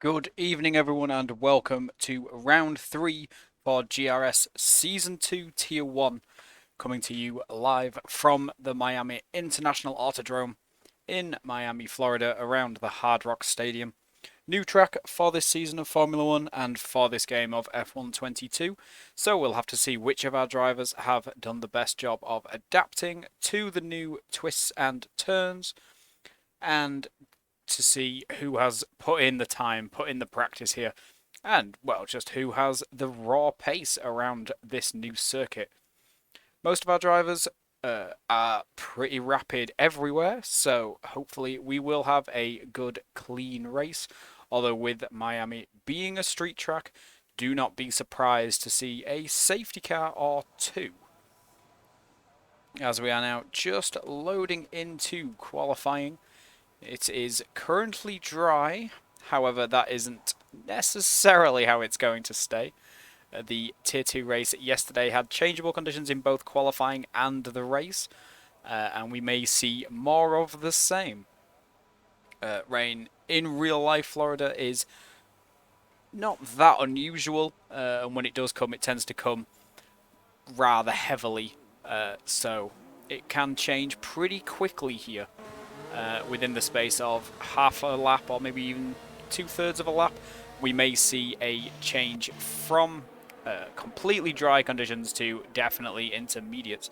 Good evening, everyone, and welcome to round 3 for GRS Season 2 Tier 1, coming to you live from the Miami International Autodrome in Miami, Florida, around the Hard Rock Stadium. New track for this season of Formula 1 and for this game of F1 22, so we'll have to see which of our drivers have done the best job of adapting to the new twists and turns, and to see who has put in the time, put in the practice here, and, well, just who has the raw pace around this new circuit. Most of our drivers are pretty rapid everywhere, so hopefully we will have a good, clean race. Although with Miami being a street track, do not be surprised to see a safety car or two. As we are now just loading into qualifying, it is currently dry, however that isn't necessarily how it's going to stay. The Tier 2 race yesterday had changeable conditions in both qualifying and the race, and we may see more of the same. Rain in real life Florida is not that unusual, and when it does come, it tends to come rather heavily, so it can change pretty quickly here. Within the space of half a lap or maybe even 2/3 of a lap, we may see a change from completely dry conditions to definitely intermediate.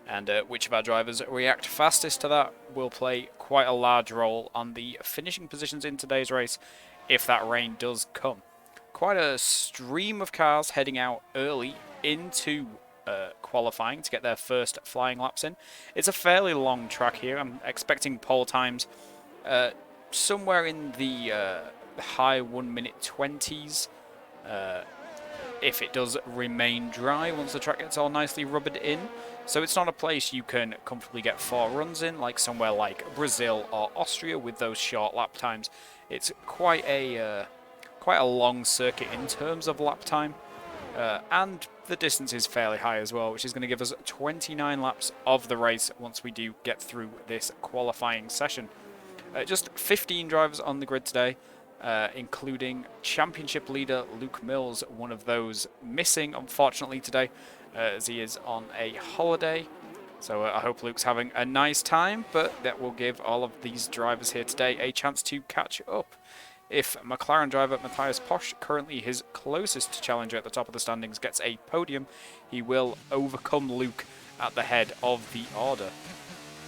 And which of our drivers react fastest to that will play quite a large role on the finishing positions in today's race if that rain does come. Quite a stream of cars heading out early into qualifying to get their first flying laps in. It's a fairly long track here. I'm expecting pole times somewhere in the high 1-minute 20s if it does remain dry once the track gets all nicely rubbered in. So it's not a place you can comfortably get 4 runs in like somewhere like Brazil or Austria with those short lap times. It's quite a long circuit in terms of lap time. And the distance is fairly high as well, which is going to give us 29 laps of the race once we do get through this qualifying session. Just 15 drivers on the grid today, including championship leader Luke Mills, one of those missing, unfortunately, today, as he is on a holiday. So I hope Luke's having a nice time, but that will give all of these drivers here today a chance to catch up. If McLaren driver Matthias Posch, currently his closest challenger at the top of the standings, gets a podium, he will overcome Luke at the head of the order.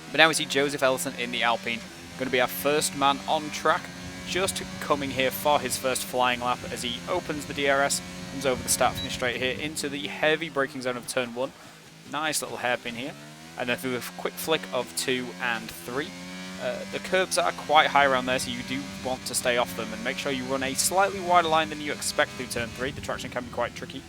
But now we see Joseph Ellison in the Alpine, going to be our first man on track, just coming here for his first flying lap as he opens the DRS, comes over the start finish straight here into the heavy braking zone of turn 1. Nice little hairpin here, and then through a quick flick of 2 and 3. The curbs are quite high around there, so you do want to stay off them and make sure you run a slightly wider line than you expect through turn 3. The traction can be quite tricky.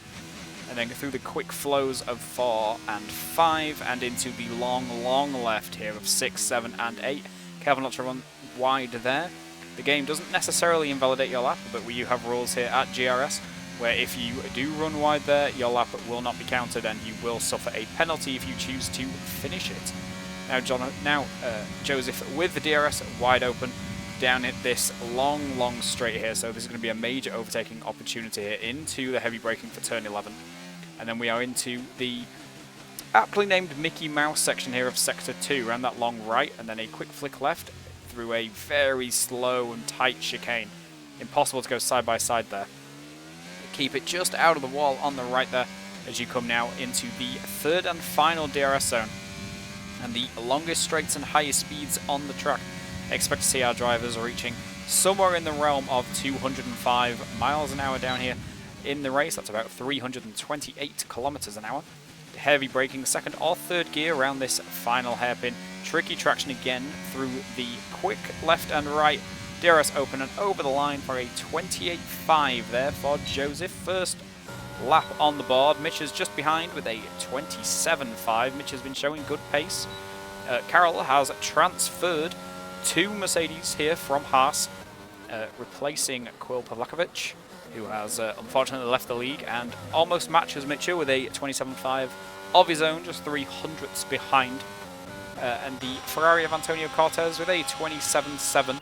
And then through the quick flows of 4 and 5 and into the long left here of 6, 7 and 8. Careful not to run wide there. The game doesn't necessarily invalidate your lap, but we have rules here at GRS where if you do run wide there, your lap will not be counted and you will suffer a penalty if you choose to finish it. Now, Joseph with the DRS wide open down at this long straight here, so this is going to be a major overtaking opportunity here into the heavy braking for turn 11. And then we are into the aptly named Mickey Mouse section here of sector 2, around that long right, and then a quick flick left through a very slow and tight chicane. Impossible to go side by side there. Keep it just out of the wall on the right there as you come now into the third and final DRS zone. And the longest straights and highest speeds on the track. Expect to see our drivers reaching somewhere in the realm of 205 miles an hour down here in the race. That's about 328 kilometers an hour. Heavy braking second or third gear around this final hairpin. Tricky traction again through the quick left and right. DRS open and over the line for a 28.5 there for Joseph. First lap on the board. Mitch is just behind with a 27.5. Mitch has been showing good pace. Carroll has transferred to Mercedes here from Haas, replacing Quil Pavlakovic, who has unfortunately left the league and almost matches Mitchell with a 27.5 of his own, just 300ths behind. And the Ferrari of Antonio Cortez with a 27.7.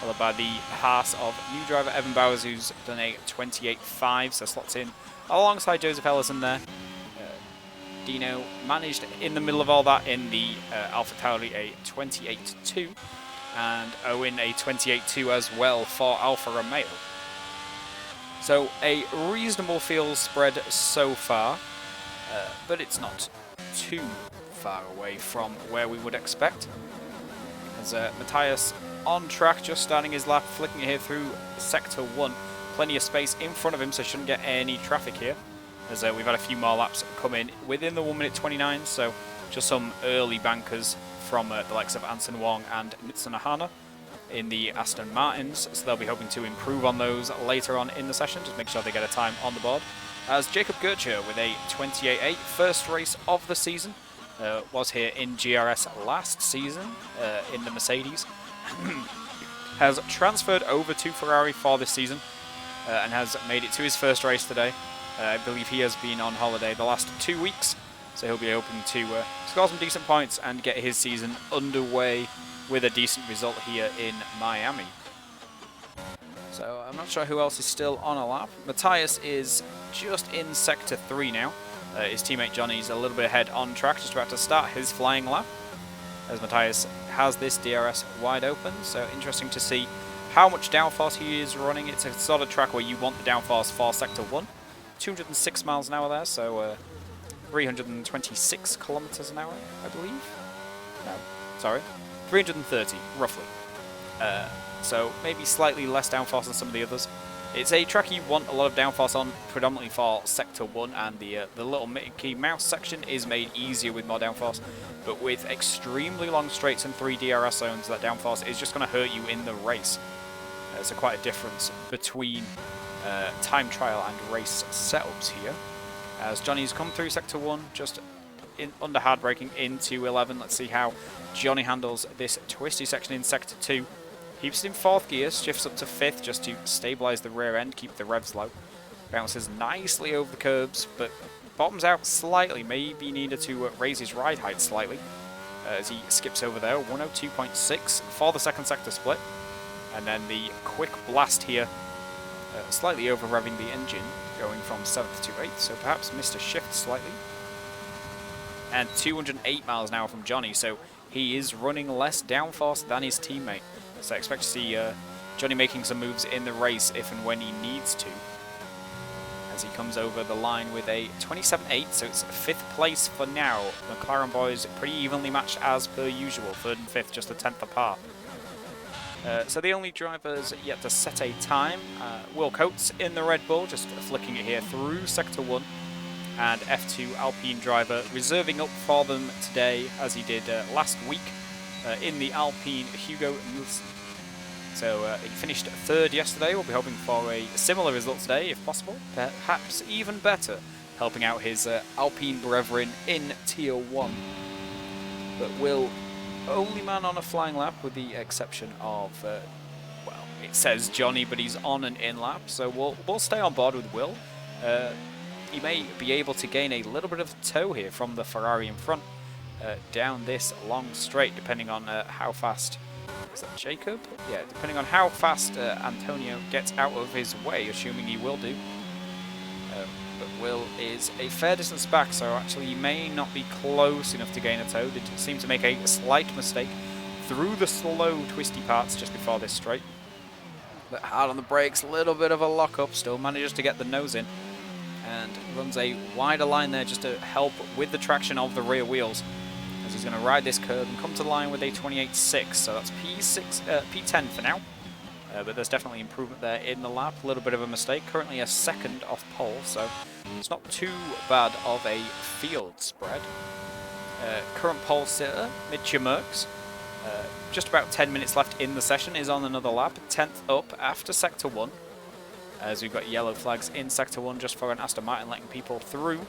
followed by the Haas of new driver Evan Bowers, who's done a 28.5, so slots in alongside Joseph Ellison there. Dino managed in the middle of all that in the Alpha Tauri a 28.2, and Owen a 28.2 as well for Alfa Romeo. So a reasonable field spread so far, but it's not too far away from where we would expect. As Matthias on track, just starting his lap, flicking it here through Sector 1. Plenty of space in front of him, so shouldn't get any traffic here. As we've had a few more laps come in within the 1 minute 29, so just some early bankers from the likes of Anson Wong and Mitsuno Hana in the Aston Martins, so they'll be hoping to improve on those later on in the session, just make sure they get a time on the board. As Jacob Gertcher with a 28.8, first race of the season, was here in GRS last season in the Mercedes, has transferred over to Ferrari for this season and has made it to his first race today. I believe he has been on holiday the last 2 weeks, so he'll be hoping to score some decent points and get his season underway with a decent result here in Miami. So I'm not sure who else is still on a lap. Matthias is just in Sector 3 now. His teammate Johnny's a little bit ahead on track, just about to start his flying lap, as Matthias has this DRS wide open. So interesting to see how much downforce he is running. It's a sort of track where you want the downforce for Sector 1. 206 miles an hour there, so 326 kilometers an hour, I believe. No, sorry, 330 roughly. So maybe slightly less downforce than some of the others. It's a track you want a lot of downforce on, predominantly for Sector 1, and the little Mickey Mouse section is made easier with more downforce. But with extremely long straights and 3 DRS zones, that downforce is just going to hurt you in the race. So quite a difference between time trial and race setups here. As Johnny's come through Sector 1, just under hard braking into 11. Let's see how Johnny handles this twisty section in Sector 2. Keeps it in 4th gear, shifts up to 5th just to stabilise the rear end, keep the revs low. Bounces nicely over the curbs, but bottoms out slightly. Maybe needed to raise his ride height slightly as he skips over there. 102.6 for the second sector split. And then the quick blast here, slightly over revving the engine, going from 7th to 8th, so perhaps missed a shift slightly. And 208 miles an hour from Johnny, so he is running less downforce than his teammate. So I expect to see Johnny making some moves in the race if and when he needs to, as he comes over the line with a 27.8, so it's 5th place for now. McLaren boys pretty evenly matched as per usual, 3rd and 5th just a 10th apart. So the only drivers yet to set a time, Will Coates in the Red Bull, just flicking it here through Sector 1, and F2 Alpine driver reserving up for them today, as he did last week in the Alpine, Hugo Nilsson. So he finished 3rd yesterday. We'll be hoping for a similar result today, if possible, perhaps even better, helping out his Alpine brethren in Tier 1. But Will, only man on a flying lap, with the exception of, well, it says Johnny, but he's on an in lap, so we'll stay on board with Will. He may be able to gain a little bit of tow here from the Ferrari in front down this long straight, depending on how fast, is that Jacob? Yeah, depending on how fast Antonio gets out of his way, assuming he will do. But Will is a fair distance back, so actually he may not be close enough to gain a tow. Did seem to make a slight mistake through the slow twisty parts just before this straight. But hard on the brakes, a little bit of a lock-up, still manages to get the nose in, and runs a wider line there just to help with the traction of the rear wheels, as he's going to ride this curve and come to the line with a 28.6, so that's P10 for now. But there's definitely improvement there in the lap. A little bit of a mistake. Currently a 2nd off pole, so it's not too bad of a field spread. Current pole sitter, Mitchell Merckx, just about 10 minutes left in the session, is on another lap. 10th up after Sector 1, as we've got yellow flags in Sector 1 just for an Aston Martin letting people through.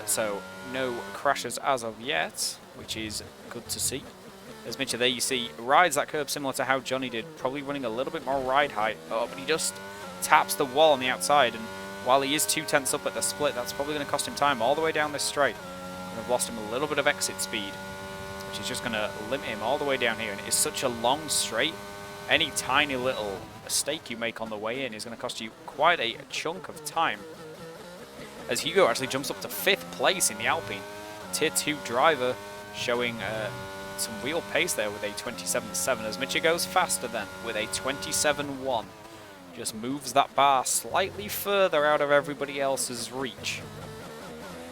So no crashes as of yet, which is good to see. As Mitchell there, you see, rides that curb similar to how Johnny did, probably running a little bit more ride height. Oh, but he just taps the wall on the outside, and while he is 2/10 up at the split, that's probably going to cost him time all the way down this straight. And I've lost him a little bit of exit speed, which is just going to limit him all the way down here. And it is such a long straight any tiny little mistake you make on the way in is going to cost you quite a chunk of time. As Hugo actually jumps up to 5th place in the Alpine. Tier 2 driver showing some real pace there with a 27.7, as Mitchell goes faster then with a 27.1. Just moves that bar slightly further out of everybody else's reach.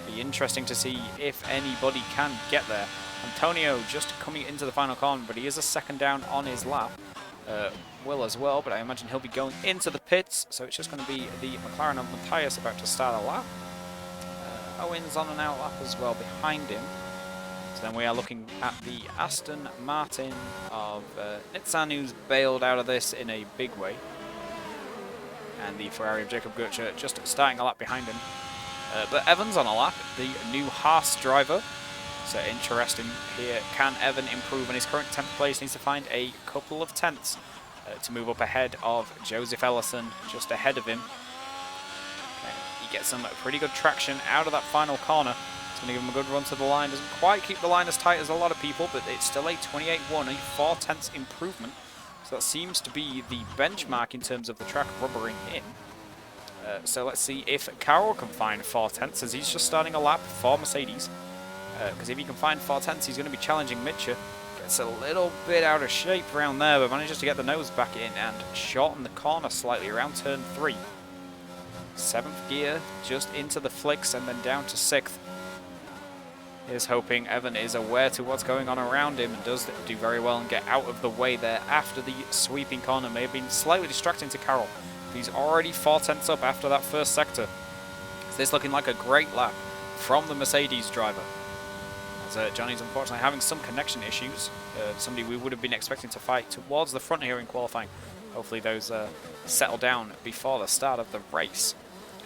Be interesting to see if anybody can get there. Antonio just coming into the final corner, but he is a second down on his lap. Will as well, but I imagine he'll be going into the pits, so it's just going to be the McLaren of Matthias about to start a lap. Owen's on an out lap as well behind him. So then we are looking at the Aston Martin of Nitsan, who's bailed out of this in a big way. And the Ferrari of Jacob Gurcher just starting a lap behind him. But Evan's on a lap, the new Haas driver. So interesting here, can Evan improve on his current 10th place? Needs to find a couple of tenths to move up ahead of Joseph Ellison, just ahead of him. He gets some pretty good traction out of that final corner. It's going to give him a good run to the line. Doesn't quite keep the line as tight as a lot of people, but it's still a 28.1, a 4 tenths improvement. So that seems to be the benchmark in terms of the track rubbering in. So let's see if Carroll can find 4 tenths, as he's just starting a lap for Mercedes. Because if he can find 4 tenths, he's going to be challenging Mitchell. Gets a little bit out of shape around there, but manages to get the nose back in and shorten the corner slightly around turn 3. 7th gear, just into the flicks and then down to 6th. Here's hoping Evan is aware to what's going on around him and does do very well and get out of the way there after the sweeping corner. May have been slightly distracting to Carroll. He's already 4 tenths up after that first sector. So this looking like a great lap from the Mercedes driver. As Johnny's unfortunately having some connection issues. Somebody we would have been expecting to fight towards the front here in qualifying. Hopefully those settle down before the start of the race.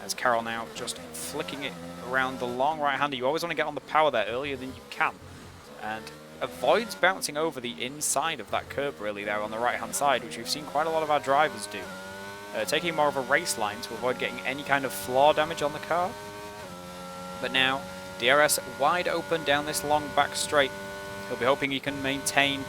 As Carroll now just flicking it around the long right-hander. You always want to get on the power there earlier than you can. And avoids bouncing over the inside of that curb really there on the right-hand side, which we've seen quite a lot of our drivers do. Taking more of a race line to avoid getting any kind of floor damage on the car. But now, DRS wide open down this long back straight. He'll be hoping he can maintain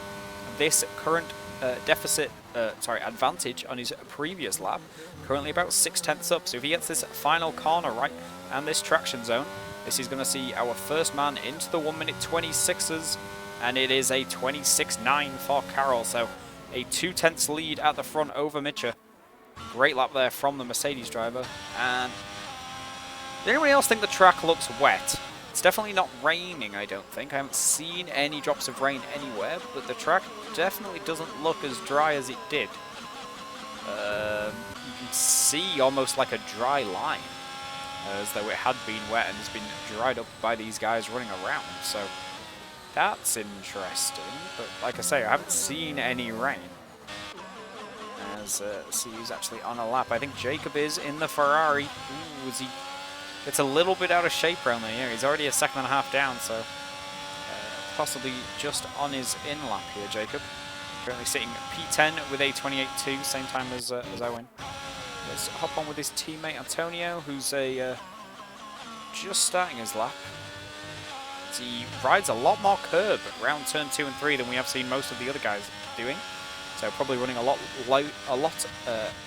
this current advantage on his previous lap. Currently about 6 tenths up, so if he gets this final corner right and this traction zone, this is going to see our first man into the 1 minute 26s, and it is a 26.9 for Carroll, so a 2 tenths lead at the front over Mitchell. Great lap there from the Mercedes driver. And does anybody else think the track looks wet? It's definitely not raining, I don't think. I haven't seen any drops of rain anywhere, but the track definitely doesn't look as dry as it did. You can see almost like a dry line, as though it had been wet and has been dried up by these guys running around. So that's interesting, but like I say, I haven't seen any rain. As see who's actually on a lap. I think Jacob is in the Ferrari. Ooh, is he? It's a little bit out of shape around there. He's already a second and a half down, so possibly just on his in lap here, Jacob. Currently sitting P10 with a 28.2, same time as Owen. Let's hop on with his teammate Antonio, who's just starting his lap. He rides a lot more curb around turn 2 and 3 than we have seen most of the other guys doing. So probably running a lot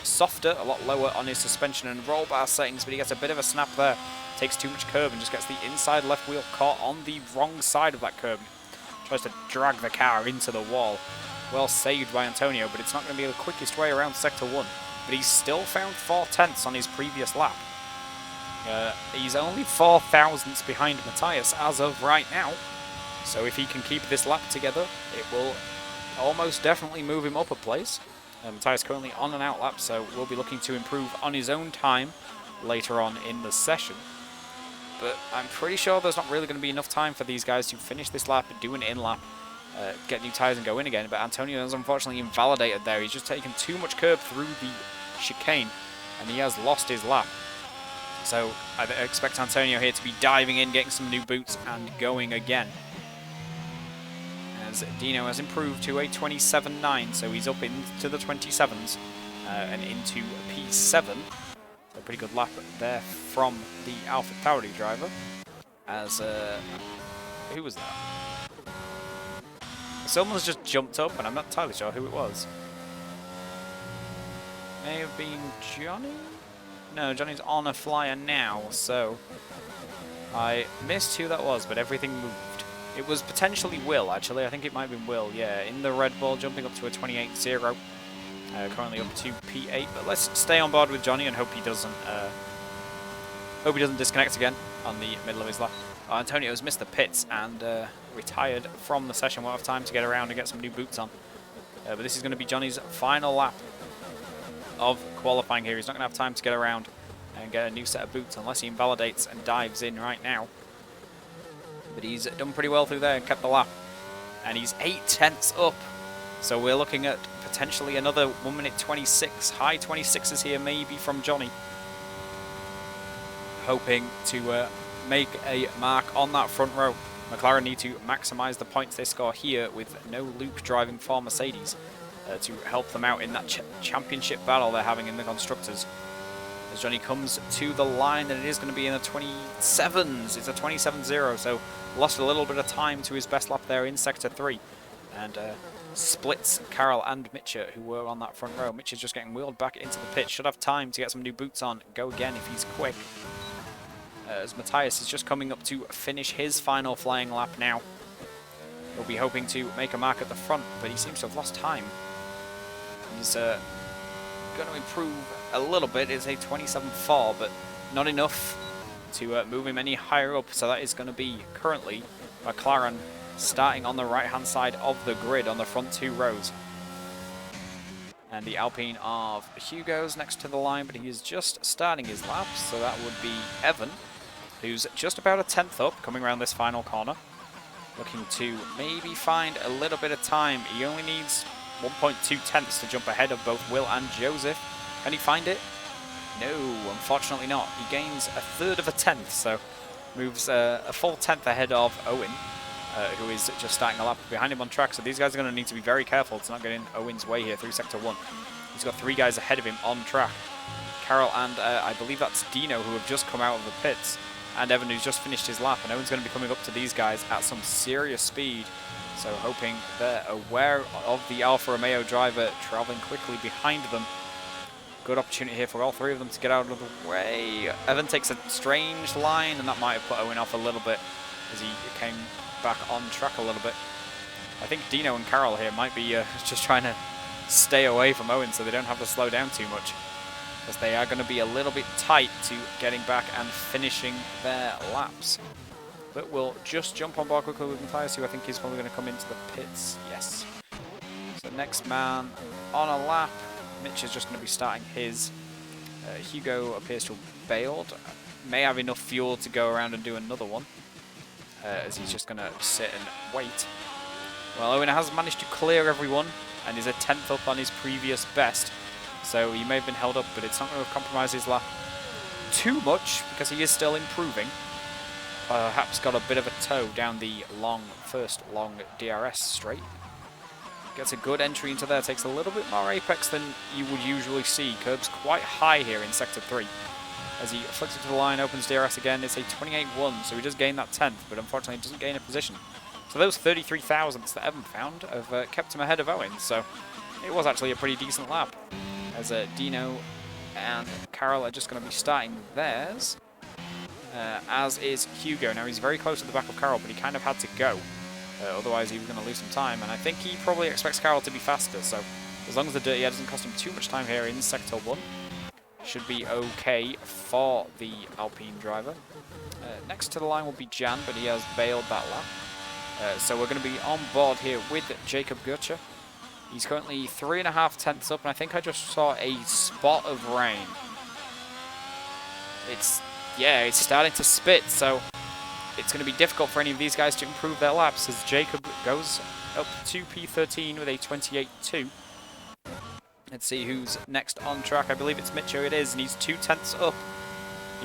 softer, a lot lower on his suspension and roll bar settings, but he gets a bit of a snap there. Takes too much curb and just gets the inside left wheel caught on the wrong side of that curb. Tries to drag the car into the wall. Well saved by Antonio, but it's not going to be the quickest way around Sector 1. But he's still found 4 tenths on his previous lap. He's only 4 thousandths behind Matthias as of right now. So if he can keep this lap together, it will almost definitely move him up a place. Matthias currently on an out lap, so we'll be looking to improve on his own time later on in the session. But I'm pretty sure there's not really going to be enough time for these guys to finish this lap and do an in-lap, get new tyres and go in again. But Antonio is unfortunately invalidated there. He's just taken too much curb through the chicane, and he has lost his lap. So I expect Antonio here to be diving in, getting some new boots, and going again. As Dino has improved to a 27.9, so he's up into the 27s and into P7. So a pretty good lap there from the Alpha Tauri driver. As who was that? Someone's just jumped up, and I'm not entirely sure who it was. may have been Johnny? No, Johnny's on a flyer now, so I missed who that was, but everything moved. It was potentially Will, actually. I think it might have been Will, yeah. In the Red Bull, jumping up to a 28.0. Currently up to P8, but let's stay on board with Johnny and hope he doesn't disconnect again on the middle of his lap. Antonio's missed the pits and retired from the session. Won't have time to get around and get some new boots on. But this is going to be Johnny's final lap of qualifying here. He's not going to have time to get around and get a new set of boots unless he invalidates and dives in right now. But he's done pretty well through there and kept the lap. And he's 8 tenths up. So we're looking at potentially another 1 minute 26. High 26s here maybe from Johnny. Hoping to make a mark on that front row. McLaren need to maximise the points they score here with no Luke driving for Mercedes to help them out in that championship battle they're having in the Constructors. As Johnny comes to the line, and it is going to be in the 27s. It's a 27.0, so lost a little bit of time to his best lap there in Sector 3. And splits Carroll and Mitchell, who were on that front row. Mitchell's just getting wheeled back into the pit. Should have time to get some new boots on. Go again if he's quick. As Matthias is just coming up to finish his final flying lap now. He'll be hoping to make a mark at the front, but he seems to have lost time. He's going to improve a little bit. It's a 27.4, but not enough to move him any higher up. So that is going to be currently McLaren starting on the right-hand side of the grid on the front 2 rows. And the Alpine of Hugo's next to the line, but he is just starting his laps. So that would be Evan, who's just about a 10th up, coming around this final corner. Looking to maybe find a little bit of time. He only needs 1.2 tenths to jump ahead of both Will and Joseph. Can he find it? No, unfortunately not. He gains a third of a tenth, so moves a full tenth ahead of Owen, who is just starting a lap behind him on track. So these guys are going to need to be very careful to not get in Owen's way here through Sector 1. He's got 3 guys ahead of him on track. Carroll and I believe that's Dino, who have just come out of the pits, and Evan, who's just finished his lap. And Owen's going to be coming up to these guys at some serious speed. So hoping they're aware of the Alfa Romeo driver traveling quickly behind them. Good opportunity here for all 3 of them to get out of the way. Evan takes a strange line, and that might have put Owen off a little bit as he came back on track a little bit. I think Dino and Carroll here might be just trying to stay away from Owen so they don't have to slow down too much, as they are going to be a little bit tight to getting back and finishing their laps. But we'll just jump on board quickly with Matthias, who I think is probably going to come into the pits. Yes. So next man on a lap. Mitch is just going to be starting his. Hugo appears to have bailed. May have enough fuel to go around and do another one, as he's just going to sit and wait. Well, Owen has managed to clear everyone and is a 10th up on his previous best. So he may have been held up, but it's not going to compromise his lap too much because he is still improving. Perhaps got a bit of a toe down the first long DRS straight. Gets a good entry into there, takes a little bit more apex than you would usually see. Curbs quite high here in Sector 3. As he flicks it to the line, opens DRS again, it's a 28.1, so he does gain that 10th, but unfortunately doesn't gain a position. So those 33 thousandths that Evan found have kept him ahead of Owen, so it was actually a pretty decent lap. As Dino and Carroll are just going to be starting theirs. As is Hugo. Now he's very close to the back of Carroll, but he kind of had to go. Otherwise he was going to lose some time, and I think he probably expects Carroll to be faster, so as long as the dirty air doesn't cost him too much time here in Sector 1, should be okay for the Alpine driver. Next to the line will be Jan, but he has bailed that lap. So we're going to be on board here with Jacob Gutcher. He's currently 3.5 tenths up, and I think I just saw a spot of rain. It's starting to spit, so it's going to be difficult for any of these guys to improve their laps as Jacob goes up to P13 with a 28.2. Let's see who's next on track. I believe it's Mitcho. It is, and he's 2 tenths up.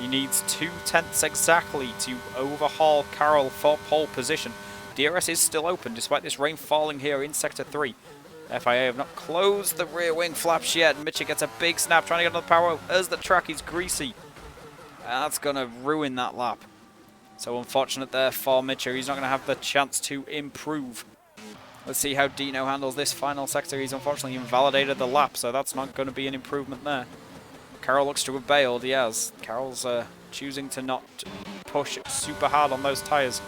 He needs 2 tenths exactly to overhaul Carroll for pole position. DRS is still open despite this rain falling here in Sector 3. FIA have not closed the rear wing flaps yet, and Mitchell gets a big snap trying to get another power as the track is greasy. That's going to ruin that lap. So unfortunate there for Mitchell. He's not going to have the chance to improve. Let's see how Dino handles this final sector. He's unfortunately invalidated the lap, so that's not going to be an improvement there. Carroll looks to have bailed. He has. Carroll's choosing to not push super hard on those tyres.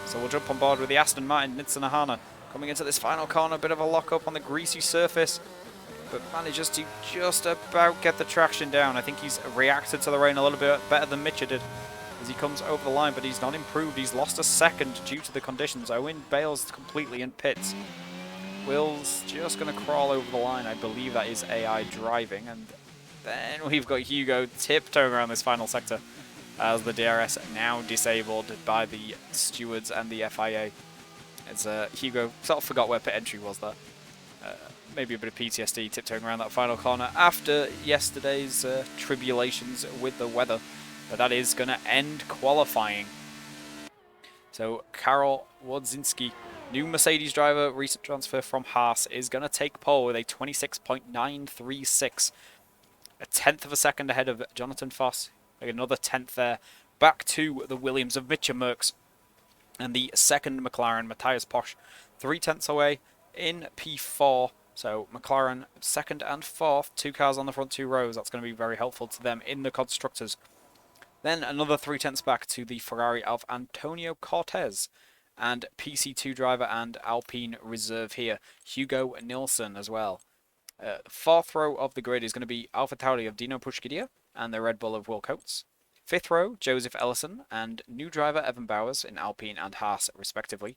So we'll jump on board with the Aston Martin Nitsanahana. Coming into this final corner, a bit of a lock-up on the greasy surface, but manages to just about get the traction down. I think he's reacted to the rain a little bit better than Mitchell did as he comes over the line, but he's not improved. He's lost a second due to the conditions. Owen bails completely and pits. Will's just going to crawl over the line. I believe that is AI driving, and then we've got Hugo tiptoeing around this final sector as the DRS now disabled by the stewards and the FIA. It's Hugo sort of forgot where pit entry was there. Maybe a bit of PTSD tiptoeing around that final corner after yesterday's tribulations with the weather. But that is going to end qualifying. So Karol Wodzinski, new Mercedes driver, recent transfer from Haas, is going to take pole with a 26.936. A tenth of a second ahead of Jonathan Foss. Another tenth there. Back to the Williams of Mitchell Merckx. And the second McLaren, Matthias Posch, 3 tenths away in P4. So McLaren second and fourth, 2 cars on the front 2 rows. That's going to be very helpful to them in the constructors. Then another 3 tenths back to the Ferrari of Antonio Cortez. And PC2 driver and Alpine reserve here, Hugo Nilsson as well. Fourth row of the grid is going to be AlphaTauri of Dino Pushkidia and the Red Bull of Will Coates. Fifth row, Joseph Ellison and new driver Evan Bowers in Alpine and Haas respectively.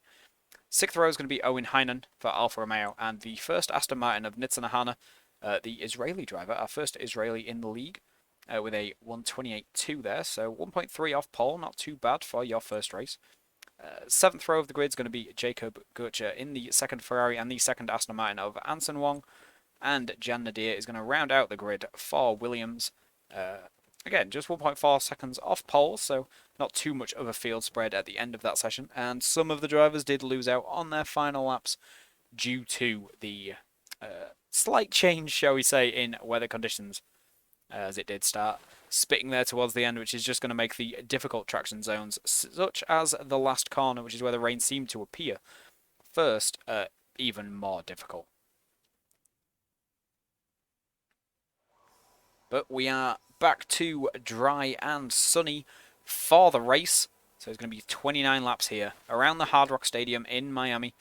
Sixth row is going to be Owen Heinen for Alfa Romeo and the first Aston Martin of Nitsanahana, the Israeli driver, our first Israeli in the league, with a 128.2 there, so 1.3 off pole, not too bad for your first race. Seventh row of the grid is going to be Jacob Gurcher in the second Ferrari and the second Aston Martin of Anson Wong. And Jan Nadir is going to round out the grid for Williams. Again, just 1.4 seconds off pole, so not too much of a field spread at the end of that session. And some of the drivers did lose out on their final laps due to the slight change, shall we say, in weather conditions, as it did start spitting there towards the end, which is just going to make the difficult traction zones, such as the last corner, which is where the rain seemed to appear first, even more difficult. But we are back to dry and sunny for the race. So it's going to be 29 laps here around the Hard Rock Stadium in Miami.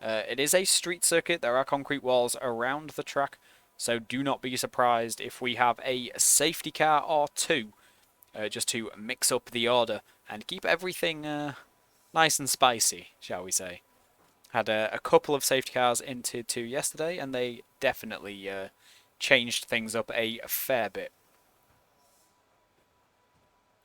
It is a street circuit. There are concrete walls around the track. So do not be surprised if we have a safety car or two, just to mix up the order and keep everything nice and spicy, shall we say. Had a couple of safety cars into two yesterday, and they definitely changed things up a fair bit.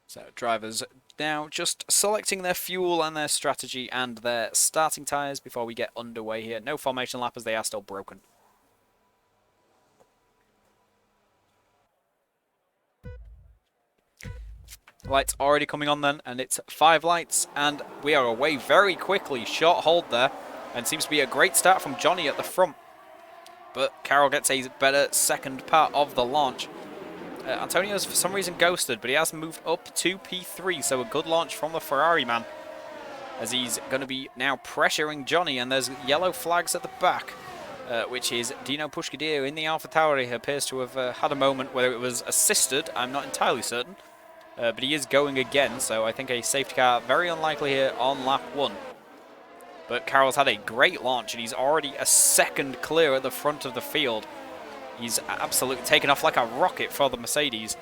So drivers now just selecting their fuel and their strategy and their starting tyres before we get underway here. No formation lap as they are still broken. Lights already coming on then, and it's 5 lights, and we are away very quickly. Short hold there, and seems to be a great start from Johnny at the front. But Carroll gets a better second part of the launch. Antonio's for some reason ghosted, but he has moved up to P3, so a good launch from the Ferrari man, as he's going to be now pressuring Johnny, and there's yellow flags at the back, which is Dino Pushkidia in the AlphaTauri. He appears to have had a moment, whether it was assisted, I'm not entirely certain, but he is going again, so I think a safety car very unlikely here on lap 1. But Carroll's had a great launch, and he's already a second clear at the front of the field. He's absolutely taken off like a rocket for the Mercedes.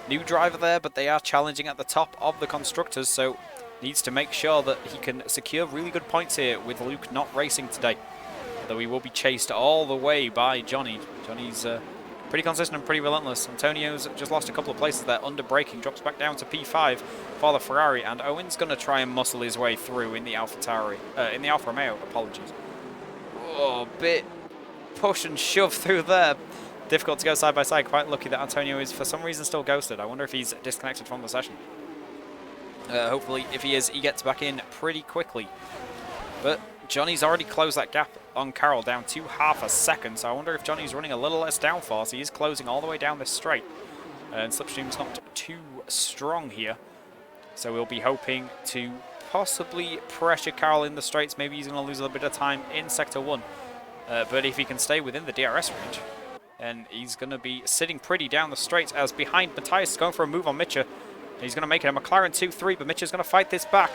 New driver there, but they are challenging at the top of the constructors, so needs to make sure that he can secure really good points here with Luke not racing today. Though he will be chased all the way by Johnny. Johnny's pretty consistent and pretty relentless. Antonio's just lost a couple of places there under braking, drops back down to P5 for the Ferrari, and Owen's going to try and muscle his way through in the AlphaTauri, in the Alfa Romeo, apologies. Oh, bit push and shove through there. Difficult to go side by side. Quite lucky that Antonio is for some reason still ghosted. I wonder if he's disconnected from the session. Hopefully, if he is, he gets back in pretty quickly. But Johnny's already closed that gap on Carroll down to half a second, so I wonder if Johnny's running a little less downforce. He is closing all the way down this straight, and slipstream's not too strong here, so we'll be hoping to possibly pressure Carroll in the straights. Maybe he's going to lose a little bit of time in Sector 1. But if he can stay within the DRS range, and he's going to be sitting pretty down the straight as behind Matthias is going for a move on Mitchell. He's going to make it a McLaren 2-3, but Mitchell's going to fight this back.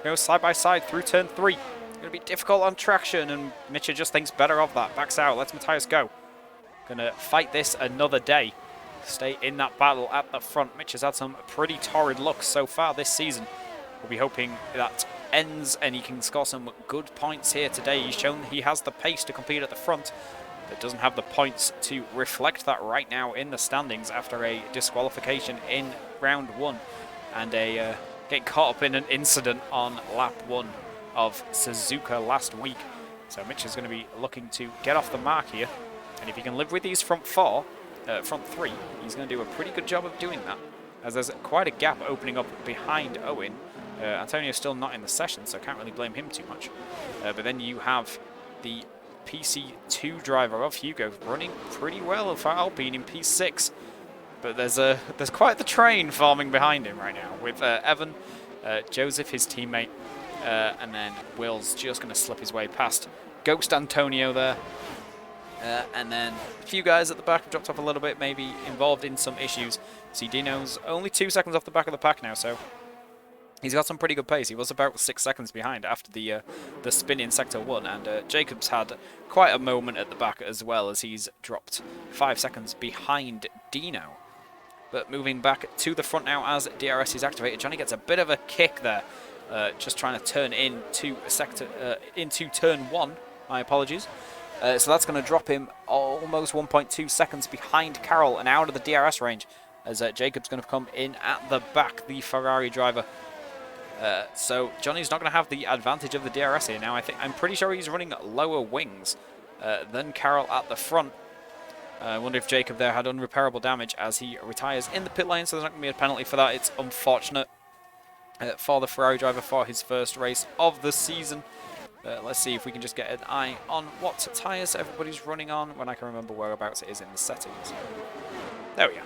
Goes side by side through turn 3. It's going to be difficult on traction, and Mitchell just thinks better of that. Backs out, lets Matthias go. Going to fight this another day. Stay in that battle at the front. Mitch has had some pretty torrid looks so far this season. We'll be hoping that ends and he can score some good points here today. He's shown he has the pace to compete at the front, but doesn't have the points to reflect that right now in the standings after a disqualification in round 1 and a getting caught up in an incident on lap 1 of Suzuka last week. So Mitch is going to be looking to get off the mark here, and if he can live with these front 3, he's going to do a pretty good job of doing that, as there's quite a gap opening up behind Owen. Antonio's still not in the session, so can't really blame him too much. But then you have the PC2 driver of Hugo running pretty well for Alpine in P6. But there's quite the train forming behind him right now, with Evan, Joseph, his teammate, and then Will's just going to slip his way past Ghost Antonio there. And then a few guys at the back have dropped off a little bit, maybe involved in some issues. See, Dino's only 2 seconds off the back of the pack now, so he's got some pretty good pace. He was about 6 seconds behind after the spin in Sector 1, and Jacob's had quite a moment at the back as well, as he's dropped 5 seconds behind Dino. But moving back to the front now as DRS is activated, Johnny gets a bit of a kick there, just trying to turn into turn 1. My apologies. So that's going to drop him almost 1.2 seconds behind Carroll and out of the DRS range, as Jacob's going to come in at the back, the Ferrari driver. So Johnny's not going to have the advantage of the DRS here now. I'm pretty sure he's running lower wings than Carroll at the front. I wonder if Jacob there had unrepairable damage as he retires in the pit lane, so there's not going to be a penalty for that. It's unfortunate for the Ferrari driver for his first race of the season. Let's see if we can just get an eye on what tyres everybody's running on when I can remember whereabouts it is in the settings. There we go.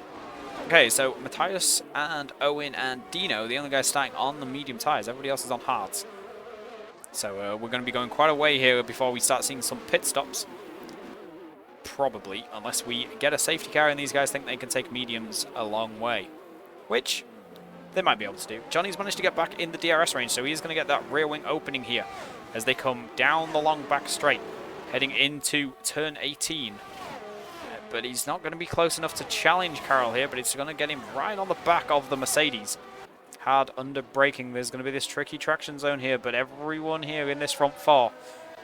Okay, so Matthias and Owen and Dino, the only guys starting on the medium tyres. Everybody else is on hards. So we're going to be going quite a way here before we start seeing some pit stops. Probably, unless we get a safety car and these guys think they can take mediums a long way. Which they might be able to do. Johnny's managed to get back in the DRS range, so he's going to get that rear wing opening here as they come down the long back straight, heading into turn 18. But he's not going to be close enough to challenge Carroll here, but it's going to get him right on the back of the Mercedes. Hard under braking. There's going to be this tricky traction zone here, but everyone here in this front 4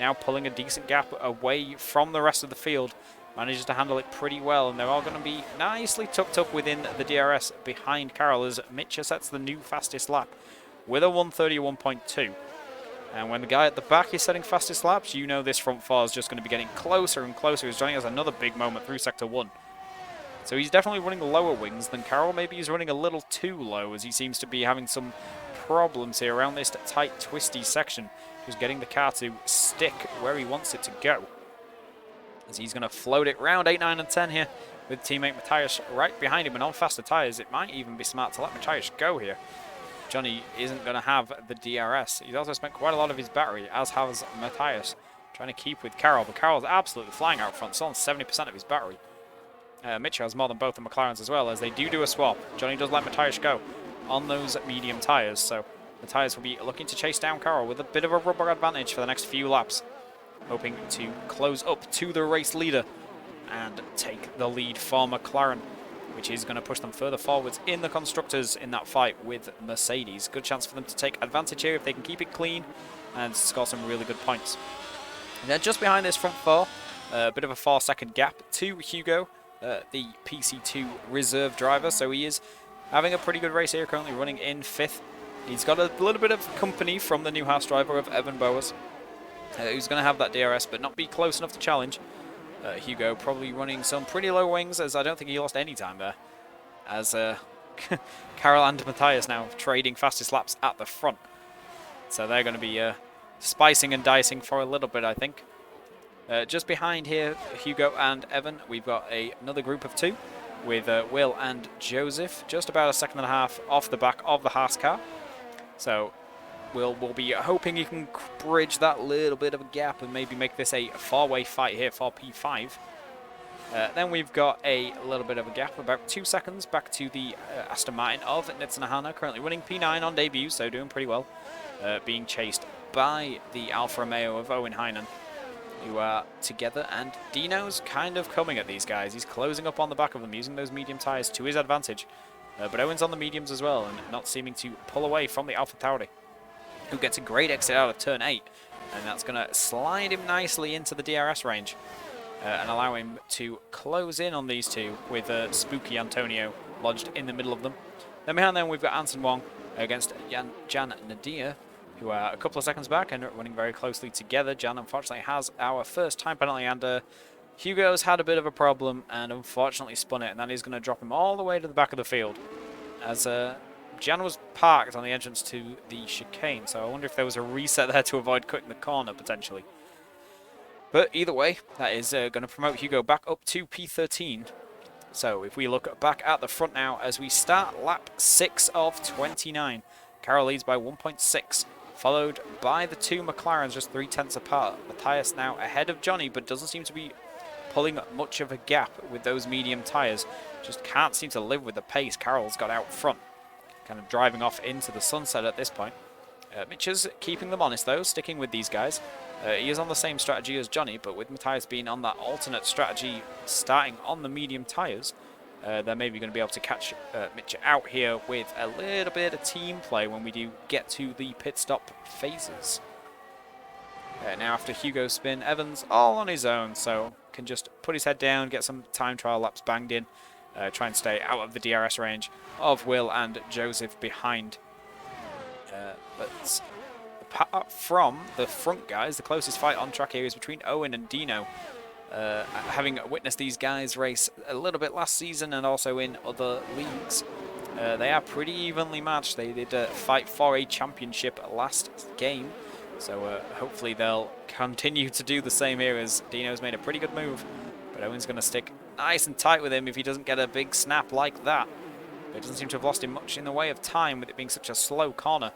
now pulling a decent gap away from the rest of the field. Manages to handle it pretty well, and they're all going to be nicely tucked up within the DRS behind Carroll as Mitchell sets the new fastest lap with a 1:31.2. And when the guy at the back is setting fastest laps, you know this front 4 is just going to be getting closer and closer, as Johnny has another big moment through Sector 1. So he's definitely running lower wings than Carroll. Maybe he's running a little too low, as he seems to be having some problems here around this tight, twisty section. Just getting the car to stick where he wants it to go. As he's going to float it round 8, 9, and 10 here with teammate Matthias right behind him and on faster tyres. It might even be smart to let Matthias go here. Johnny isn't going to have the DRS. He's also spent quite a lot of his battery, as has Matthias, trying to keep with Carroll. But Carroll's absolutely flying out front, still on 70% of his battery. Mitchell has more than both the McLarens as well, as they do a swap. Johnny does let Matthias go on those medium tyres, so Matthias will be looking to chase down Carroll with a bit of a rubber advantage for the next few laps, hoping to close up to the race leader and take the lead for McLaren, which is going to push them further forwards in the constructors in that fight with Mercedes. Good chance for them to take advantage here if they can keep it clean and score some really good points. And then just behind this front 4, a bit of a 4-second gap to Hugo, the PC2 reserve driver. So he is having a pretty good race here, currently running in 5th. He's got a little bit of company from the new house driver of Evan Bowers, who's going to have that DRS but not be close enough to challenge. Hugo probably running some pretty low wings, as I don't think he lost any time there, as Carroll and Matthias now trading fastest laps at the front. So they're going to be spicing and dicing for a little bit, I think. Just behind here, Hugo and Evan, we've got another group of 2 with Will and Joseph, just about a second and a half off the back of the Haas car. So We'll be hoping he can bridge that little bit of a gap and maybe make this a far-away fight here for P5. Then we've got a little bit of a gap, about 2 seconds, back to the Aston Martin of Nitsanahana, currently running P9 on debut, so doing pretty well. Being chased by the Alfa Romeo of Owen Heinen, who are together, and Dino's kind of coming at these guys. He's closing up on the back of them, using those medium tyres to his advantage. But Owen's on the mediums as well, and not seeming to pull away from the Alfa Tauri, who gets a great exit out of turn 8, and that's going to slide him nicely into the DRS range. And allow him to close in on these two with Spooky Antonio lodged in the middle of them. Then behind them we've got Anson Wong against Jan Nadir, who are a couple of seconds back and running very closely together. Jan unfortunately has our first time penalty, and Hugo's had a bit of a problem and unfortunately spun it, and that is going to drop him all the way to the back of the field, as Jan was parked on the entrance to the chicane, so I wonder if there was a reset there to avoid cutting the corner potentially. But either way, that is going to promote Hugo back up to P13. So if we look back at the front now, as we start lap 6 of 29, Carroll leads by 1.6, followed by the two McLarens just 3/10 apart. Matthias now ahead of Johnny, but doesn't seem to be pulling much of a gap with those medium tyres. Just can't seem to live with the pace Carroll's got out front, kind of driving off into the sunset at this point. Mitch is keeping them honest though, sticking with these guys. He is on the same strategy as Johnny, but with Matthias being on that alternate strategy, starting on the medium tyres, they're maybe going to be able to catch Mitch out here with a little bit of team play when we do get to the pit stop phases. Now after Hugo's spin, Evans all on his own, so can just put his head down, get some time trial laps banged in, try and stay out of the DRS range of Will and Joseph behind. But apart from the front guys, the closest fight on track here is between Owen and Dino. Having witnessed these guys race a little bit last season and also in other leagues, they are pretty evenly matched. They did fight for a championship last game, so hopefully they'll continue to do the same here, as Dino's made a pretty good move. But Owen's going to stick nice and tight with him if he doesn't get a big snap like that. But it doesn't seem to have lost him much in the way of time with it being such a slow corner.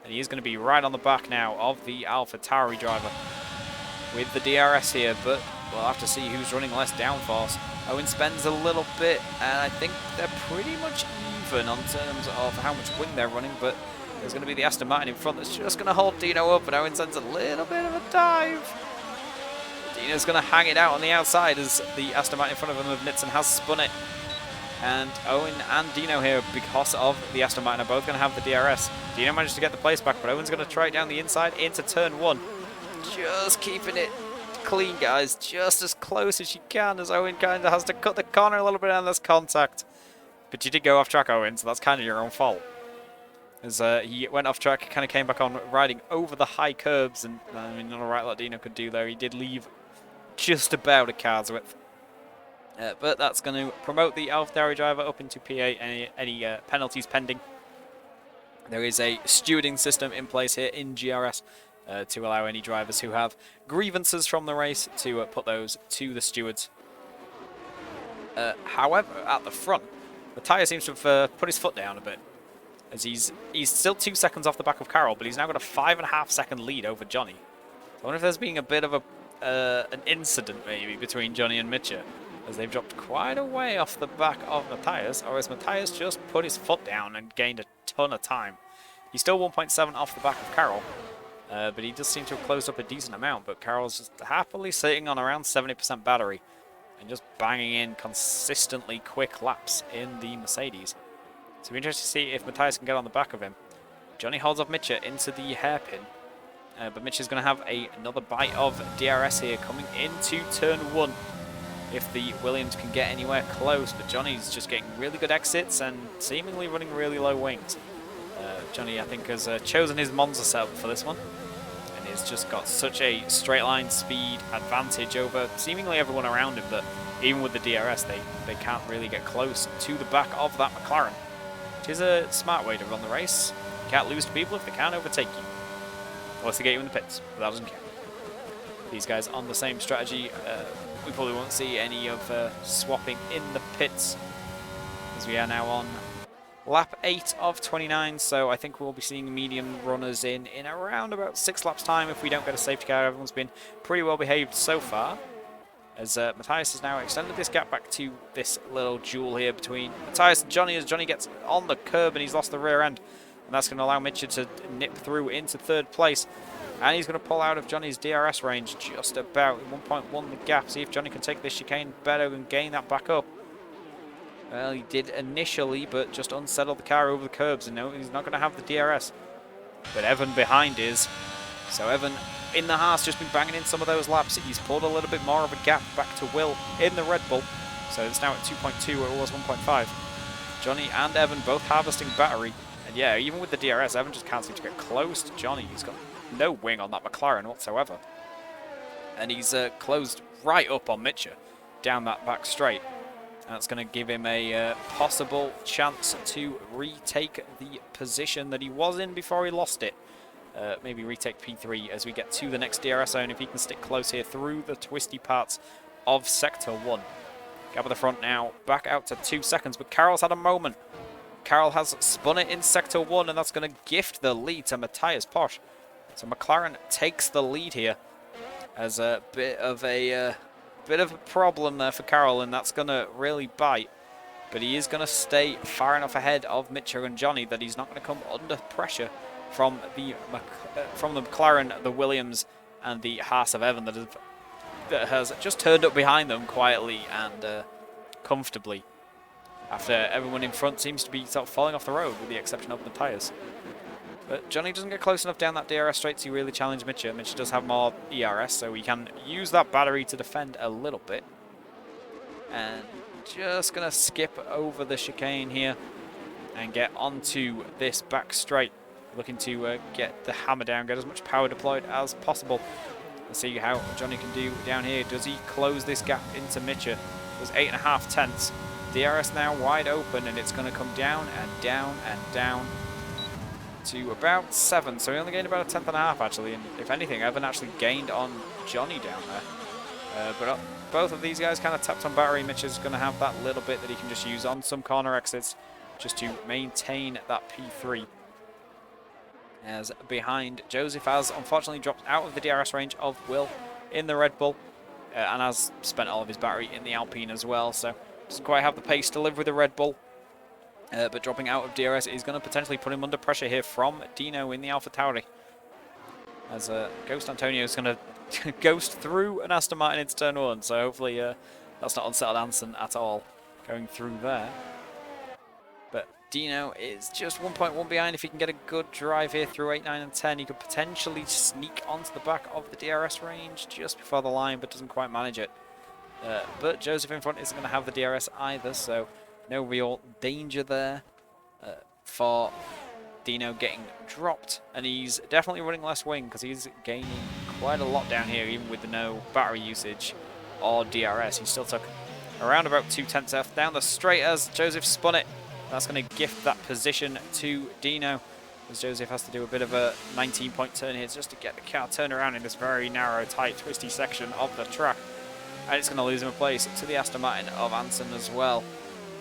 And he is going to be right on the back now of the Alpha Tauri driver with the DRS here, but we'll have to see who's running less downforce. Owen spends a little bit, and I think they're pretty much even on terms of how much wing they're running, but there's going to be the Aston Martin in front that's just going to hold Dino up, and Owen sends a little bit of a dive. Dino's going to hang it out on the outside as the Aston Martin in front of him of Nitsan has spun it. And Owen and Dino here, because of the Aston Martin, are both going to have the DRS. Dino managed to get the place back, but Owen's going to try it down the inside into turn 1. Just keeping it clean, guys. Just as close as you can, as Owen kind of has to cut the corner a little bit and there's contact. But you did go off track, Owen, so that's kind of your own fault. As he went off track, kind of came back on riding over the high curbs, and I mean, not a right lot Dino could do there. He did leave just about a car's width. But that's going to promote the Alpha Tauri driver up into P8, any penalties pending. There is a stewarding system in place here in GRS to allow any drivers who have grievances from the race to put those to the stewards. However, at the front, Matthias seems to have put his foot down a bit, as he's still 2 seconds off the back of Carroll, but he's now got a 5.5 second lead over Johnny. So I wonder if there's been a bit of an incident maybe between Johnny and Mitchell, as they've dropped quite a way off the back of Matthias, or has Matthias just put his foot down and gained a ton of time? He's still 1.7 off the back of Carroll, but he does seem to have closed up a decent amount, but Carroll's just happily sitting on around 70% battery and just banging in consistently quick laps in the Mercedes. So it'll be interesting to see if Matthias can get on the back of him. Johnny holds off Mitchell into the hairpin, but Mitch is going to have another bite of DRS here coming into turn 1. If the Williams can get anywhere close, but Johnny's just getting really good exits and seemingly running really low wings. Johnny, I think, has chosen his Monza setup for this one, and he's just got such a straight line speed advantage over seemingly everyone around him that even with the DRS, they can't really get close to the back of that McLaren. It is a smart way to run the race. You can't lose to people if they can't overtake you, unless they get you in the pits, but that doesn't count. These guys on the same strategy. We probably won't see any of swapping in the pits, as we are now on lap 8 of 29, so I think we'll be seeing medium runners in around about 6 laps time if we don't get a safety car. Everyone's been pretty well behaved so far, as Matthias has now extended this gap back to this little duel here between Matthias and Johnny, as Johnny gets on the curb and he's lost the rear end. And that's going to allow Mitchell to nip through into 3rd place. And he's going to pull out of Johnny's DRS range just about 1.1 the gap. See if Johnny can take this chicane better and gain that back up. Well, he did initially, but just unsettled the car over the curbs. And no, he's not going to have the DRS. But Evan behind is. So Evan in the Haas just been banging in some of those laps. He's pulled a little bit more of a gap back to Will in the Red Bull. So it's now at 2.2 where it was 1.5. Johnny and Evan both harvesting battery. And yeah, even with the DRS, Evan just can't seem to get close to Johnny. He's got no wing on that McLaren whatsoever. And he's closed right up on Mitchell down that back straight. And that's going to give him a possible chance to retake the position that he was in before he lost it. Maybe retake P3 as we get to the next DRS zone if he can stick close here through the twisty parts of Sector 1. Gap at the front now, back out to 2 seconds, but Carroll's had a moment. Carroll has spun it in Sector 1, and that's going to gift the lead to Matthias Posch. So McLaren takes the lead here as a bit of a problem there for Carroll, and that's going to really bite. But he is going to stay far enough ahead of Mitchell and Johnny that he's not going to come under pressure from the McLaren, the Williams, and the Haas of Evan that has just turned up behind them quietly and comfortably, after everyone in front seems to be sort of falling off the road with the exception of Matthias. But Johnny doesn't get close enough down that DRS straight to really challenge Mitchell. Mitchell does have more ERS, so he can use that battery to defend a little bit. And just going to skip over the chicane here and get onto this back straight. Looking to get the hammer down, get as much power deployed as possible. Let's see how Johnny can do down here. Does he close this gap into Mitchell? It was 8.5 tenths. DRS now wide open, and it's going to come down and down and down to about 7. So he only gained about 1/10.5 actually. And if anything, Evan actually gained on Johnny down there. But both of these guys kind of tapped on battery. Mitch is going to have that little bit that he can just use on some corner exits just to maintain that P3. As behind, Joseph has unfortunately dropped out of the DRS range of Will in the Red Bull and has spent all of his battery in the Alpine as well, so doesn't quite have the pace to live with the Red Bull. But dropping out of DRS is going to potentially put him under pressure here from Dino in the Alpha Tauri. As Ghost Antonio is going to ghost through an Aston Martin into turn 1, so hopefully that's not unsettled Anson at all going through there. But Dino is just 1.1 behind. If he can get a good drive here through 8, 9 and 10, he could potentially sneak onto the back of the DRS range just before the line, but doesn't quite manage it. But Joseph in front isn't going to have the DRS either, so no real danger there for Dino getting dropped. And he's definitely running less wing because he's gaining quite a lot down here, even with the no battery usage or DRS. He still took around about 2/10 off down the straight as Joseph spun it. That's going to gift that position to Dino, as Joseph has to do a bit of a 19-point turn here just to get the car turned around in this very narrow, tight, twisty section of the track. And it's going to lose him a place to the Aston Martin of Anson as well.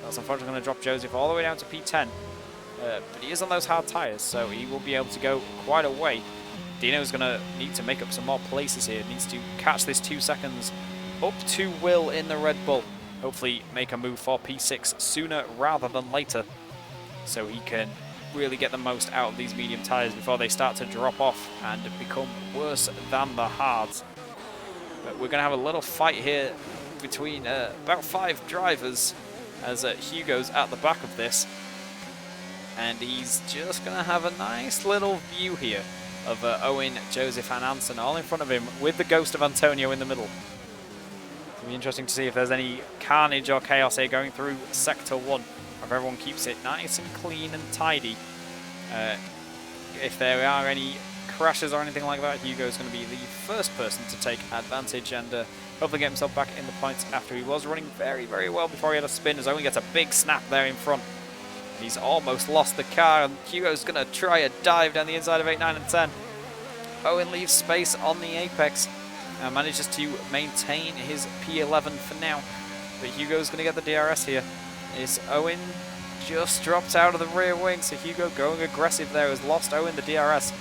That's unfortunately going to drop Joseph all the way down to P10. But he is on those hard tyres, so he will be able to go quite a way. Dino's going to need to make up some more places here. Needs to catch this 2 seconds up to Will in the Red Bull. Hopefully make a move for P6 sooner rather than later, so he can really get the most out of these medium tyres before they start to drop off and become worse than the hards. But we're going to have a little fight here between about 5 drivers, as Hugo's at the back of this. And he's just going to have a nice little view here of Owen, Joseph and Anson all in front of him with the ghost of Antonio in the middle. It'll be interesting to see if there's any carnage or chaos here going through Sector 1, if everyone keeps it nice and clean and tidy. If there are any crashes or anything like that, Hugo's going to be the first person to take advantage and hopefully get himself back in the points after he was running very, very well before he had a spin, as Owen gets a big snap there in front. He's almost lost the car, and Hugo's going to try a dive down the inside of 8, 9 and 10. Owen leaves space on the apex and manages to maintain his P11 for now. But Hugo's going to get the DRS here. Is Owen just dropped out of the rear wing, so Hugo going aggressive there has lost Owen the DRS.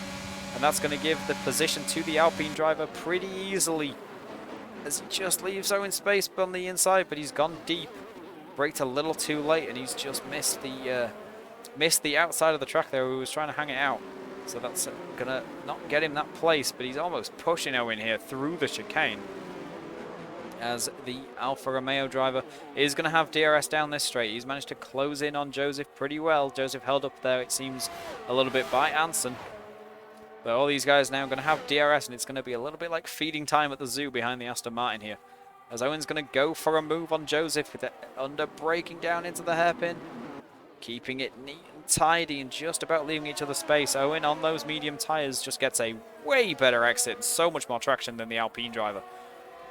And that's going to give the position to the Alpine driver pretty easily, as he just leaves Owen space on the inside, but he's gone deep. Braked a little too late, and he's just missed the outside of the track there. He was trying to hang it out, so that's gonna not get him that place. But he's almost pushing Owen here through the chicane, as the Alfa Romeo driver is going to have DRS down this straight. He's managed to close in on Joseph pretty well. Joseph held up there, it seems, a little bit by Anson. But all these guys now going to have DRS, and it's going to be a little bit like feeding time at the zoo behind the Aston Martin here. As Owen's going to go for a move on Joseph with it under braking down into the hairpin. Keeping it neat and tidy and just about leaving each other space. Owen on those medium tyres just gets a way better exit and so much more traction than the Alpine driver.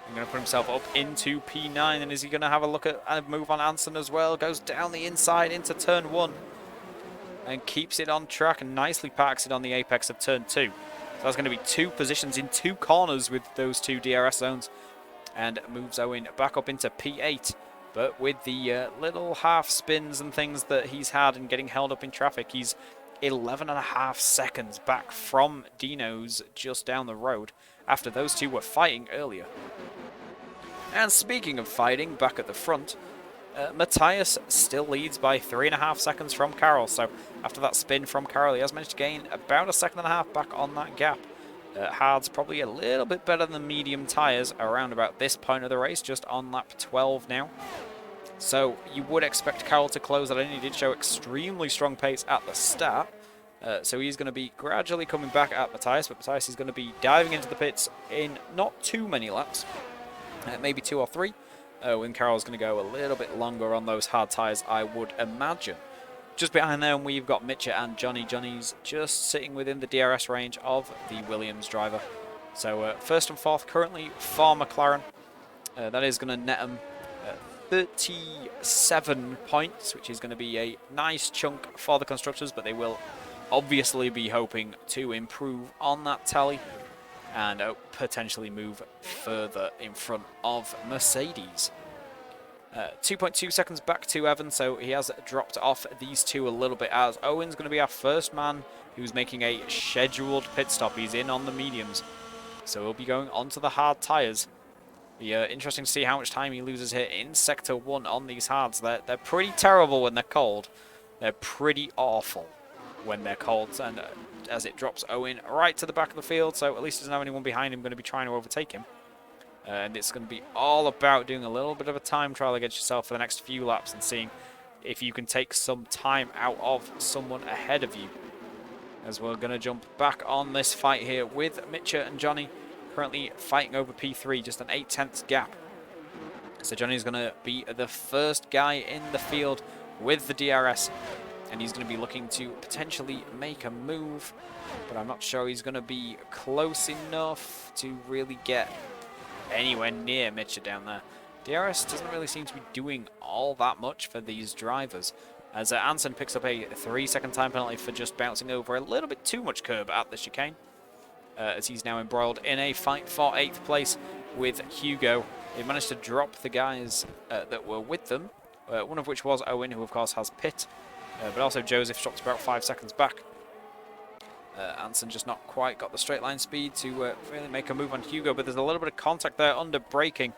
He's going to put himself up into P9, and is he going to have a look at a move on Anson as well? Goes down the inside into turn 1. And keeps it on track and nicely parks it on the apex of turn 2. So that's going to be 2 positions in 2 corners with those 2 DRS zones. And moves Owen back up into P8. But with the little half spins and things that he's had and getting held up in traffic, he's 11.5 seconds back from Dino's just down the road after those 2 were fighting earlier. And speaking of fighting, back at the front, Matthias still leads by 3.5 seconds from Carroll. So after that spin from Carroll, he has managed to gain about 1.5 seconds back on that gap. Hard's probably a little bit better than medium tyres around about this point of the race, just on lap 12 now. So you would expect Carroll to close that in. He did show extremely strong pace at the start. So he's going to be gradually coming back at Matthias, but Matthias is going to be diving into the pits in not too many laps, maybe 2 or 3. When Carroll's going to go a little bit longer on those hard tyres, I would imagine. Just behind them, we've got Mitchell and Johnny. Johnny's just sitting within the DRS range of the Williams driver. So first and fourth currently for McLaren. That is going to net them 37 points, which is going to be a nice chunk for the constructors, but they will obviously be hoping to improve on that tally and potentially move further in front of Mercedes. 2.2 seconds back to Evan, so he has dropped off these 2 a little bit, as Owen's going to be our first man who's making a scheduled pit stop. He's in on the mediums, so he'll be going onto the hard tyres. Be interesting to see how much time he loses here in Sector 1 on these hards. They're pretty terrible when they're cold. They're pretty awful when they're cold, and as it drops Owen right to the back of the field, so at least there's not anyone behind him going to be trying to overtake him. And it's going to be all about doing a little bit of a time trial against yourself for the next few laps and seeing if you can take some time out of someone ahead of you. As we're going to jump back on this fight here with Mitchell and Johnny, currently fighting over P3, just an 8/10 gap. So Johnny's going to be the first guy in the field with the DRS, and he's going to be looking to potentially make a move, but I'm not sure he's going to be close enough to really get anywhere near Mitchell down there. DRS doesn't really seem to be doing all that much for these drivers, as Anson picks up a 3-second time penalty for just bouncing over a little bit too much curb at the chicane, as he's now embroiled in a fight for 8th place with Hugo. They managed to drop the guys that were with them, one of which was Owen, who of course has pit, but also Joseph dropped about 5 seconds back. Anson just not quite got the straight line speed to really make a move on Hugo, but there's a little bit of contact there under braking.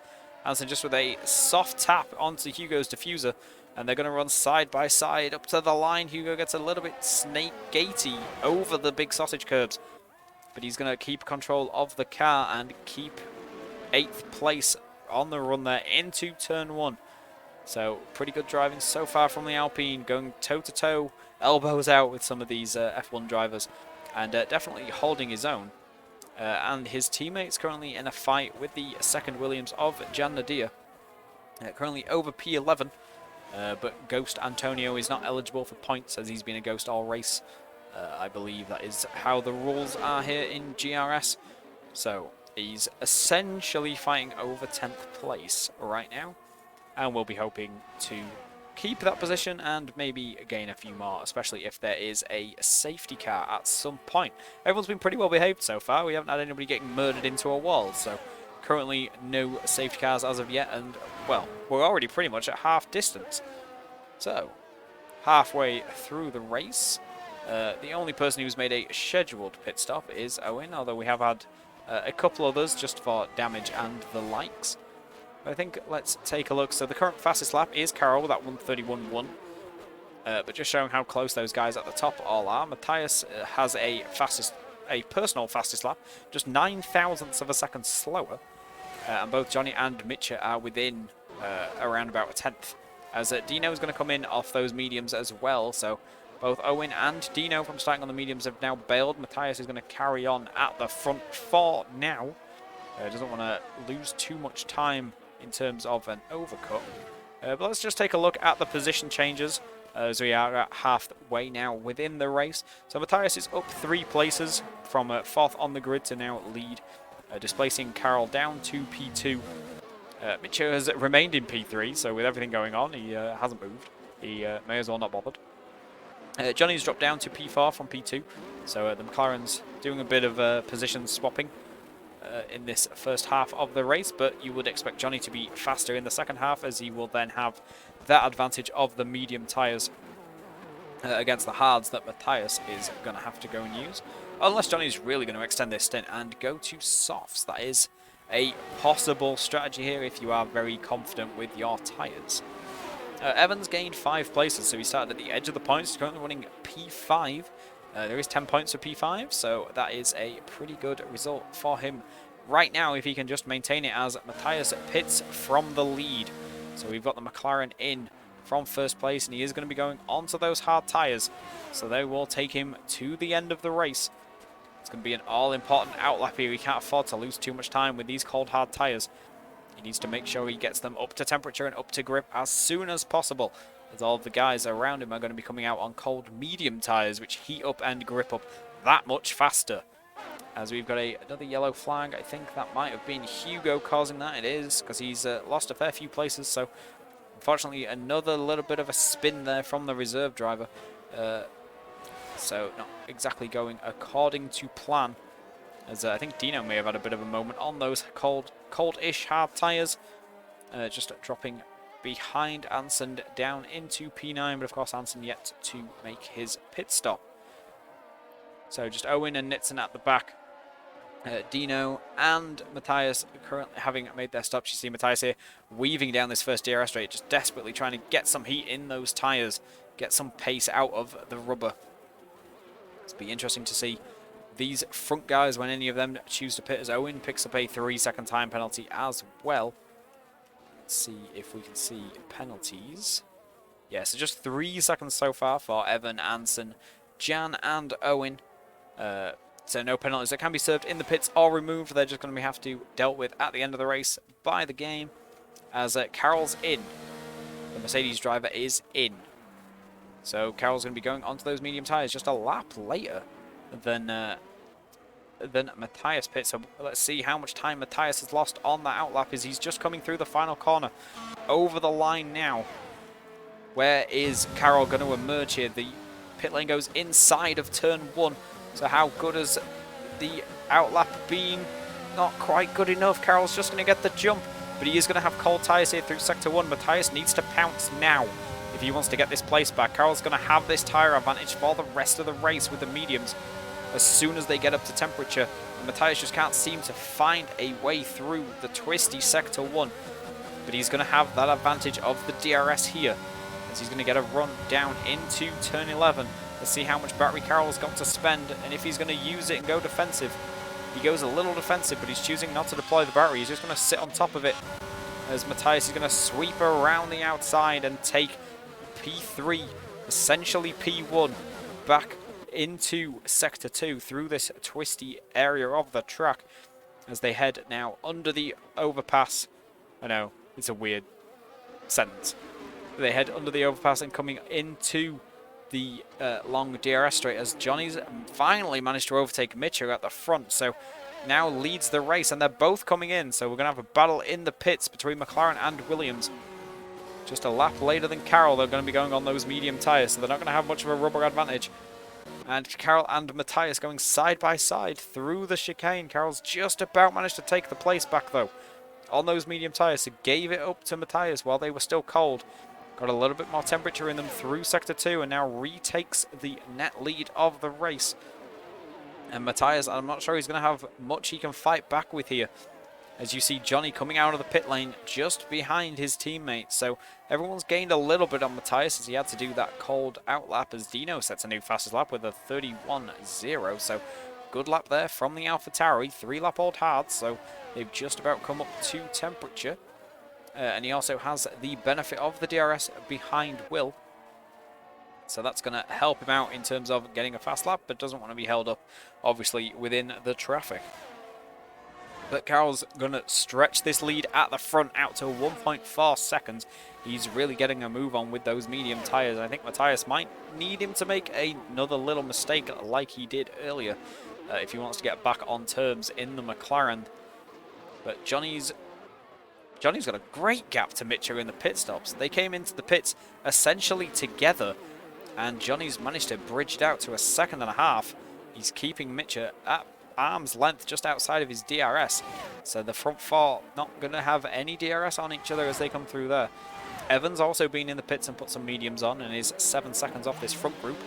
Anson just with a soft tap onto Hugo's diffuser, and they're going to run side by side up to the line. Hugo gets a little bit snake gatey over the big sausage curbs, but he's going to keep control of the car and keep 8th place on the run there into turn 1. So pretty good driving so far from the Alpine, going toe-to-toe, elbows out with some of these F1 drivers, and definitely holding his own. And his teammates currently in a fight with the second Williams of Jan Nadir, currently over P11, but Ghost Antonio is not eligible for points as he's been a Ghost all race. I believe that is how the rules are here in GRS. So he's essentially fighting over 10th place right now, and we'll be hoping to keep that position and maybe gain a few more, especially if there is a safety car at some point. Everyone's been pretty well behaved so far. We haven't had anybody getting murdered into a wall, so currently no safety cars as of yet, and well, we're already pretty much at half distance. So halfway through the race. The only person who's made a scheduled pit stop is Owen, although we have had a couple others just for damage and the likes. I think let's take a look. So the current fastest lap is Carol with that 1:31.1. But just showing how close those guys at the top all are. Matthias has a personal fastest lap, just 9 thousandths of a second slower. And both Johnny and Mitcha are within around about a tenth. As Dino is going to come in off those mediums as well. So both Owen and Dino from starting on the mediums have now bailed. Matthias is going to carry on at the front for now. Doesn't want to lose too much time in terms of an overcut. But let's just take a look at the position changes as we are at halfway now within the race. So Matthias is up 3 places from 4th on the grid to now lead, displacing Carol down to P2. Mitchell has remained in P3, so with everything going on, he hasn't moved. He may as well not bothered. Johnny's dropped down to P4 from P2, so the McLaren's doing a bit of position swapping in this first half of the race, but you would expect Johnny to be faster in the second half, as he will then have that advantage of the medium tyres against the hards that Matthias is going to have to go and use. Unless Johnny's really going to extend this stint and go to softs. That is a possible strategy here if you are very confident with your tyres. Evans gained 5 places, so he started at the edge of the points. He's currently running P5. There is 10 points for P5, so that is a pretty good result for him right now if he can just maintain it, as Matthias pits from the lead. So we've got the McLaren in from first place, and he is going to be going onto those hard tyres, so they will take him to the end of the race. It's going to be an all-important outlap here. He can't afford to lose too much time with these cold hard tyres. He needs to make sure he gets them up to temperature and up to grip as soon as possible, as all of the guys around him are going to be coming out on cold medium tyres, which heat up and grip up that much faster. As we've got another yellow flag. I think that might have been Hugo causing that. It is, because he's lost a fair few places. So, unfortunately, another little bit of a spin there from the reserve driver. So, not exactly going according to plan. As I think Dino may have had a bit of a moment on those cold-ish hard tyres. Just dropping behind Anson down into P9. But, of course, Anson yet to make his pit stop. So, just Owen and Nitson at the back. Dino and Matthias currently having made their stops. You see Matthias here weaving down this first DRS straight, just desperately trying to get some heat in those tyres, get some pace out of the rubber. It'll be interesting to see these front guys when any of them choose to pit, as Owen picks up a 3-second time penalty as well. Let's see if we can see penalties. Yeah, so just 3 seconds so far for Evan, Anson, Jan and Owen. So no penalties that can be served in the pits or removed. They're just going to have to dealt with at the end of the race by the game. As Carroll's in. The Mercedes driver is in. So Carroll's going to be going onto those medium tyres just a lap later than Matthias pits. So let's see how much time Matthias has lost on that outlap, as he's just coming through the final corner. Over the line now. Where is Carroll going to emerge here? The pit lane goes inside of turn 1. So how good has the outlap been? Not quite good enough. Carroll's just going to get the jump, but he is going to have cold tyres here through sector 1. Matthias needs to pounce now if he wants to get this place back. Carroll's going to have this tyre advantage for the rest of the race with the mediums as soon as they get up to temperature. And Matthias just can't seem to find a way through the twisty sector 1, but he's going to have that advantage of the DRS here, as he's going to get a run down into turn 11. Let's see how much battery Carroll's got to spend, and if he's going to use it and go defensive. He goes a little defensive, but he's choosing not to deploy the battery. He's just going to sit on top of it, as Matthias is going to sweep around the outside and take P3, essentially P1, back into Sector 2 through this twisty area of the track, as they head now under the overpass. I know, it's a weird sentence. They head under the overpass and coming into the long DRS straight, as Johnny's finally managed to overtake Mitchell at the front, so now leads the race, and they're both coming in, so we're going to have a battle in the pits between McLaren and Williams. Just a lap later than Carroll, they're going to be going on those medium tyres, so they're not going to have much of a rubber advantage. And Carroll and Matthias going side by side through the chicane. Carroll's just about managed to take the place back though on those medium tyres, so gave it up to Matthias while they were still cold. got a little bit more temperature in them through Sector 2 and now retakes the net lead of the race. And Matthias, I'm not sure he's going to have much he can fight back with here. As you see Johnny coming out of the pit lane just behind his teammate. So everyone's gained a little bit on Matthias as he had to do that cold out lap as Dino sets a new fastest lap with a 31.0. So good lap there from the AlphaTauri. 3-lap old hards, so they've just about come up to temperature. And he also has the benefit of the DRS behind Will. So that's going to help him out in terms of getting a fast lap, but doesn't want to be held up, obviously, within the traffic. But Carroll's going to stretch this lead at the front out to 1.4 seconds. He's really getting a move on with those medium tyres. I think Matthias might need him to make another little mistake like he did earlier if he wants to get back on terms in the McLaren. But Johnny's got a great gap to Mitchell in the pit stops. They came into the pits essentially together, and Johnny's managed to bridge it out to a 1.5 seconds. He's keeping Mitchell at arm's length just outside of his DRS. So the front four not going to have any DRS on each other as they come through there. Evan's also been in the pits and put some mediums on and is 7 seconds off this front group.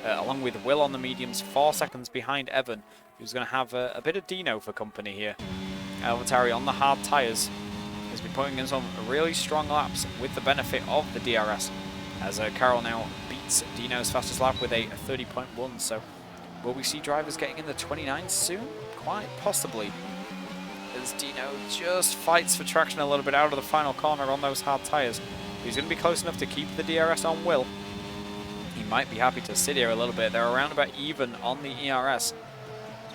Along with Will on the mediums, 4 seconds behind Evan, who's going to have a bit of Dino for company here. AlphaTauri on the hard tyres has been putting in some really strong laps with the benefit of the DRS. As Carroll now beats Dino's fastest lap with a 30.1. So will we see drivers getting in the 29s soon? Quite possibly. As Dino just fights for traction a little bit out of the final corner on those hard tyres. He's going to be close enough to keep the DRS on Will. He might be happy to sit here a little bit. They're around about even on the ERS.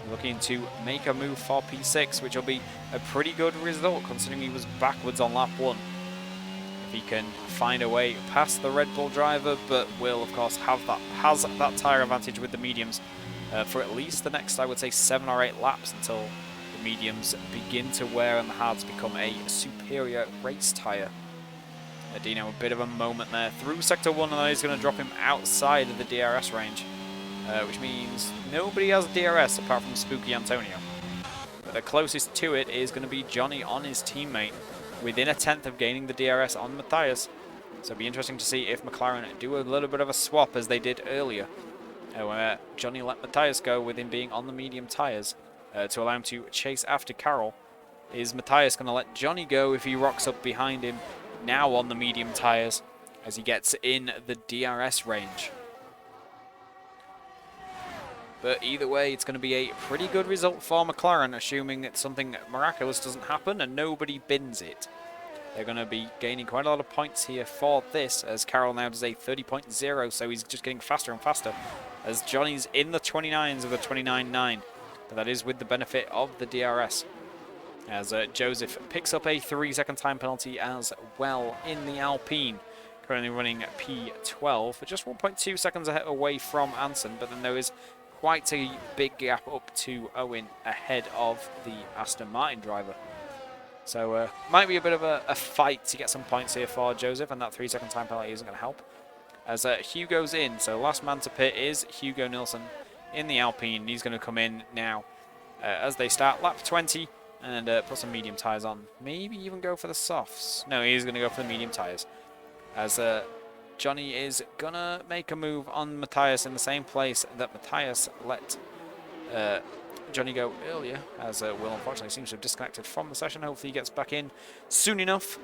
Looking to make a move for P6, which will be a pretty good result considering he was backwards on lap 1. If he can find a way past the Red Bull driver, but Will, of course, has that tyre advantage with the mediums for at least the next, I would say, 7 or 8 laps until the mediums begin to wear and the hards become a superior race tyre. Dino, a bit of a moment there through Sector 1, and then he's going to drop him outside of the DRS range, which means nobody has DRS apart from Spooky Antonio. But the closest to it is going to be Johnny on his teammate, within a 1/10 of gaining the DRS on Matthias. So it'll be interesting to see if McLaren do a little bit of a swap as they did earlier, where Johnny let Matthias go with him being on the medium tyres to allow him to chase after Carroll. Is Matthias going to let Johnny go if he rocks up behind him now on the medium tyres as he gets in the DRS range? But either way, it's going to be a pretty good result for McLaren, assuming that something miraculous doesn't happen and nobody bins it. They're going to be gaining quite a lot of points here for this, as Carroll now does a 30.0, so he's just getting faster and faster, as Johnny's in the 29s with a 29.9, but that is with the benefit of the DRS. As Joseph picks up a 3-second time penalty as well in the Alpine, currently running P12, but just 1.2 seconds away from Anson, but then there is quite a big gap up to Owen ahead of the Aston Martin driver. So might be a bit of a fight to get some points here for Joseph, and that 3-second time penalty isn't going to help. As Hugo's in, so last man to pit is Hugo Nilsson in the Alpine. He's going to come in now as they start lap 20 and put some medium tyres on. Maybe even go for the softs. No, he's going to go for the medium tyres. As Johnny is going to make a move on Matthias in the same place that Matthias let Johnny go earlier, as Will unfortunately seems to have disconnected from the session. Hopefully he gets back in soon enough.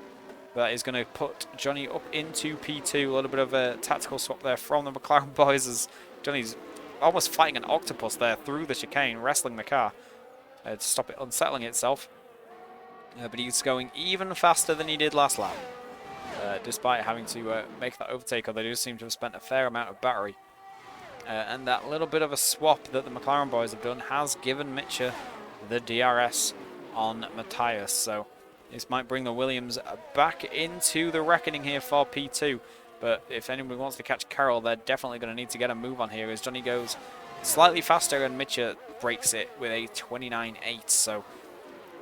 That is going to put Johnny up into P2. A little bit of a tactical swap there from the McLaren boys, as Johnny's almost fighting an octopus there through the chicane, wrestling the car to stop it unsettling itself. But he's going even faster than he did last lap. Despite having to make that overtake, although they do seem to have spent a fair amount of battery. And that little bit of a swap that the McLaren boys have done has given Mitchell the DRS on Matthias. So this might bring the Williams back into the reckoning here for P2. But if anybody wants to catch Carroll, they're definitely going to need to get a move on here, as Johnny goes slightly faster and Mitchell breaks it with a 29.8. So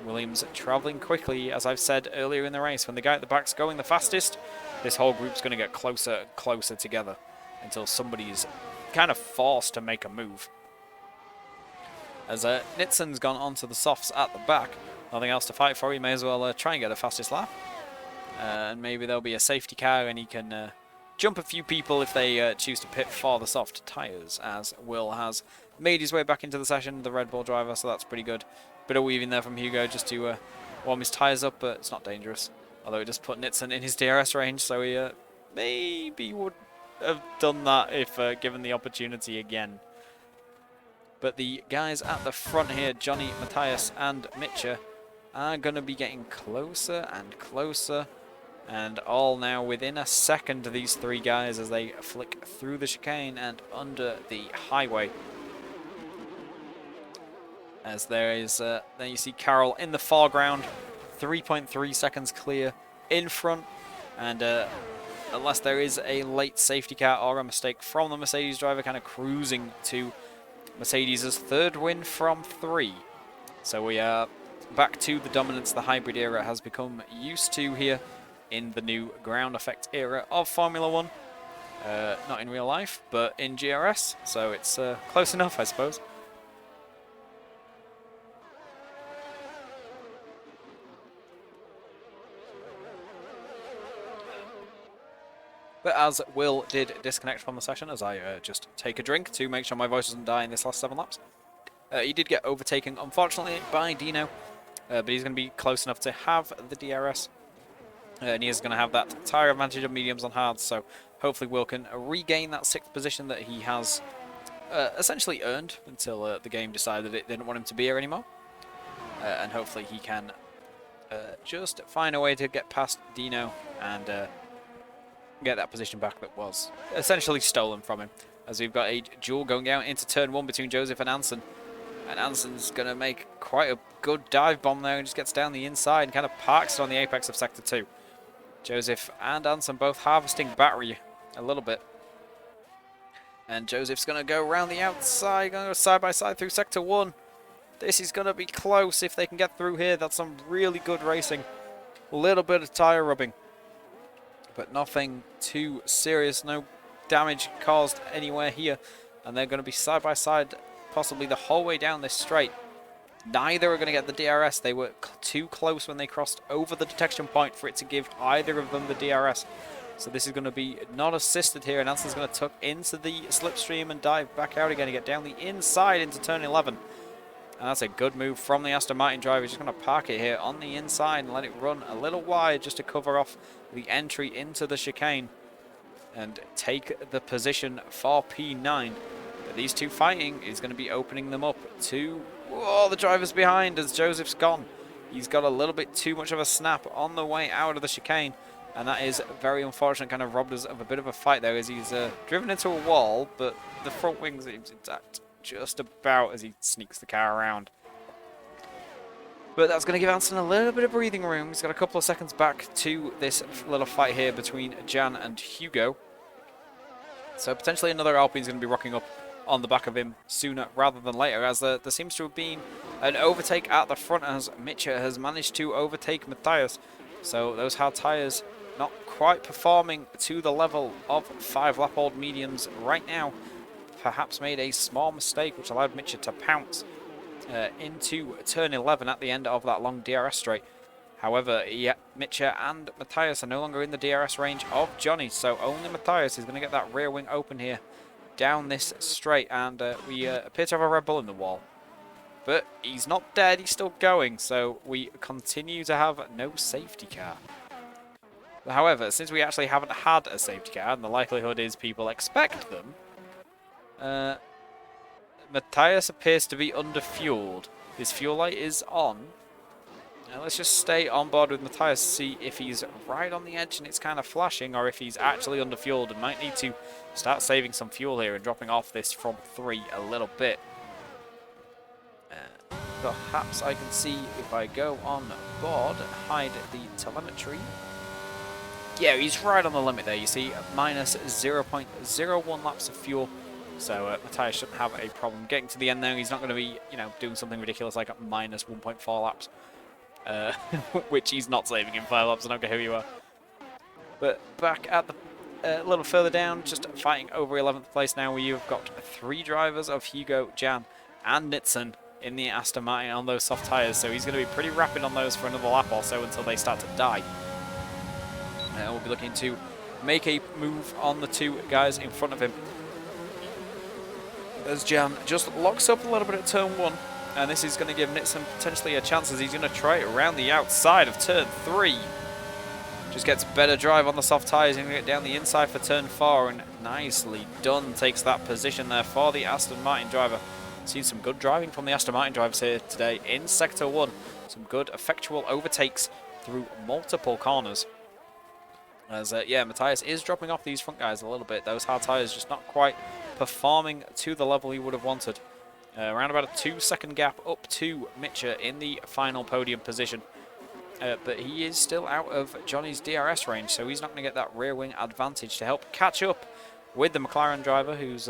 Williams travelling quickly, as I've said earlier in the race. When the guy at the back's going the fastest, this whole group's going to get closer and closer together until somebody's kind of forced to make a move. As Nitson's gone onto the softs at the back, nothing else to fight for, he may as well try and get a fastest lap. and maybe there'll be a safety car and he can jump a few people if they choose to pit for the soft tyres, as Will has made his way back into the session, the Red Bull driver, so that's pretty good. Bit of weaving there from Hugo just to warm his tyres up, but it's not dangerous. Although he just put Nilsson in his DRS range, so he maybe would have done that if given the opportunity again. But the guys at the front here, Johnny, Matthias and Mitcha, are going to be getting closer and closer. And all now within a second, these three guys, as they flick through the chicane and under the highway. As there is, there you see Carroll in the foreground, 3.3 seconds clear in front. And unless there is a late safety car or a mistake from the Mercedes driver, kind of cruising to Mercedes' third win from 3. So we are back to the dominance the hybrid era has become used to here in the new ground effect era of Formula 1. Not in real life, but in GRS, so it's close enough, I suppose. But as Will did disconnect from the session, as I just take a drink to make sure my voice doesn't die in this last 7 laps, he did get overtaken, unfortunately, by Dino, but he's going to be close enough to have the DRS. And he is going to have that tyre advantage of mediums on hards, so hopefully Will can regain that 6th position that he has essentially earned until the game decided it didn't want him to be here anymore. And hopefully he can just find a way to get past Dino and get that position back that was essentially stolen from him. As we've got a duel going out into turn 1 between Joseph and Anson. And Anson's going to make quite a good dive bomb there and just gets down the inside and kind of parks it on the apex of Sector 2. Joseph and Anson both harvesting battery a little bit. And Joseph's going to go around the outside, going to go side by side through Sector 1. This is going to be close if they can get through here. That's some really good racing. A little bit of tyre rubbing, but nothing too serious. No damage caused anywhere here. And they're going to be side by side possibly the whole way down this straight. Neither are going to get the DRS. They were too close when they crossed over the detection point for it to give either of them the DRS. So this is going to be not assisted here, and Anson's going to tuck into the slipstream and dive back out again and get down the inside into turn 11. And that's a good move from the Aston Martin driver. He's just going to park it here on the inside and let it run a little wide just to cover off the entry into the chicane and take the position for P9. But these two fighting is going to be opening them up to... Oh, the driver's behind as Joseph's gone. He's got a little bit too much of a snap on the way out of the chicane. And that is very unfortunate, kind of robbed us of a bit of a fight there as he's driven into a wall, but the front wing seems intact just about as he sneaks the car around. But that's going to give Anson a little bit of breathing room. He's got a couple of seconds back to this little fight here between Jan and Hugo. So potentially another Alpine's going to be rocking up on the back of him sooner rather than later, as there seems to have been an overtake at the front as Mitcha has managed to overtake Matthias. So those hard tyres not quite performing to the level of 5-lap-old mediums right now. Perhaps made a small mistake which allowed Mitcha to pounce into turn 11 at the end of that long DRS straight. However, Mitcha and Matthias are no longer in the DRS range of Johnny, so only Matthias is going to get that rear wing open here down this straight, and we appear to have a Red Bull in the wall. But he's not dead, he's still going, so we continue to have no safety car. However, since we actually haven't had a safety car, and the likelihood is people expect them, Matthias appears to be underfueled. His fuel light is on. Now let's just stay on board with Matthias to see if he's right on the edge and it's kind of flashing, or if he's actually underfueled and might need to start saving some fuel here and dropping off this front 3 a little bit. Perhaps I can see if I go on board, hide the telemetry. Yeah, he's right on the limit there. You see, minus 0.01 laps of fuel. So Matthias shouldn't have a problem getting to the end there. He's not going to be, you know, doing something ridiculous like at minus 1.4 laps. Which he's not saving in 5 laps, I don't care who you are. But back at the a little further down, just fighting over 11th place now, where you've got 3 drivers of Hugo, Jan and Nilsson in the Aston Martin on those soft tyres. So he's going to be pretty rapid on those for another lap or so until they start to die. We'll be looking to make a move on the two guys in front of him. As Jan just locks up a little bit at turn 1. And this is going to give Nilsson potentially a chance as he's going to try it around the outside of turn 3. Just gets better drive on the soft tyres and get down the inside for turn 4. And nicely done. Takes that position there for the Aston Martin driver. Seen some good driving from the Aston Martin drivers here today in Sector 1. Some good effectual overtakes through multiple corners. As, yeah, Matthias is dropping off these front guys a little bit. Those hard tyres just not quite performing to the level he would have wanted. Around about a 2-second gap up to Mitchell in the final podium position. But he is still out of Johnny's DRS range, so he's not going to get that rear wing advantage to help catch up with the McLaren driver, who's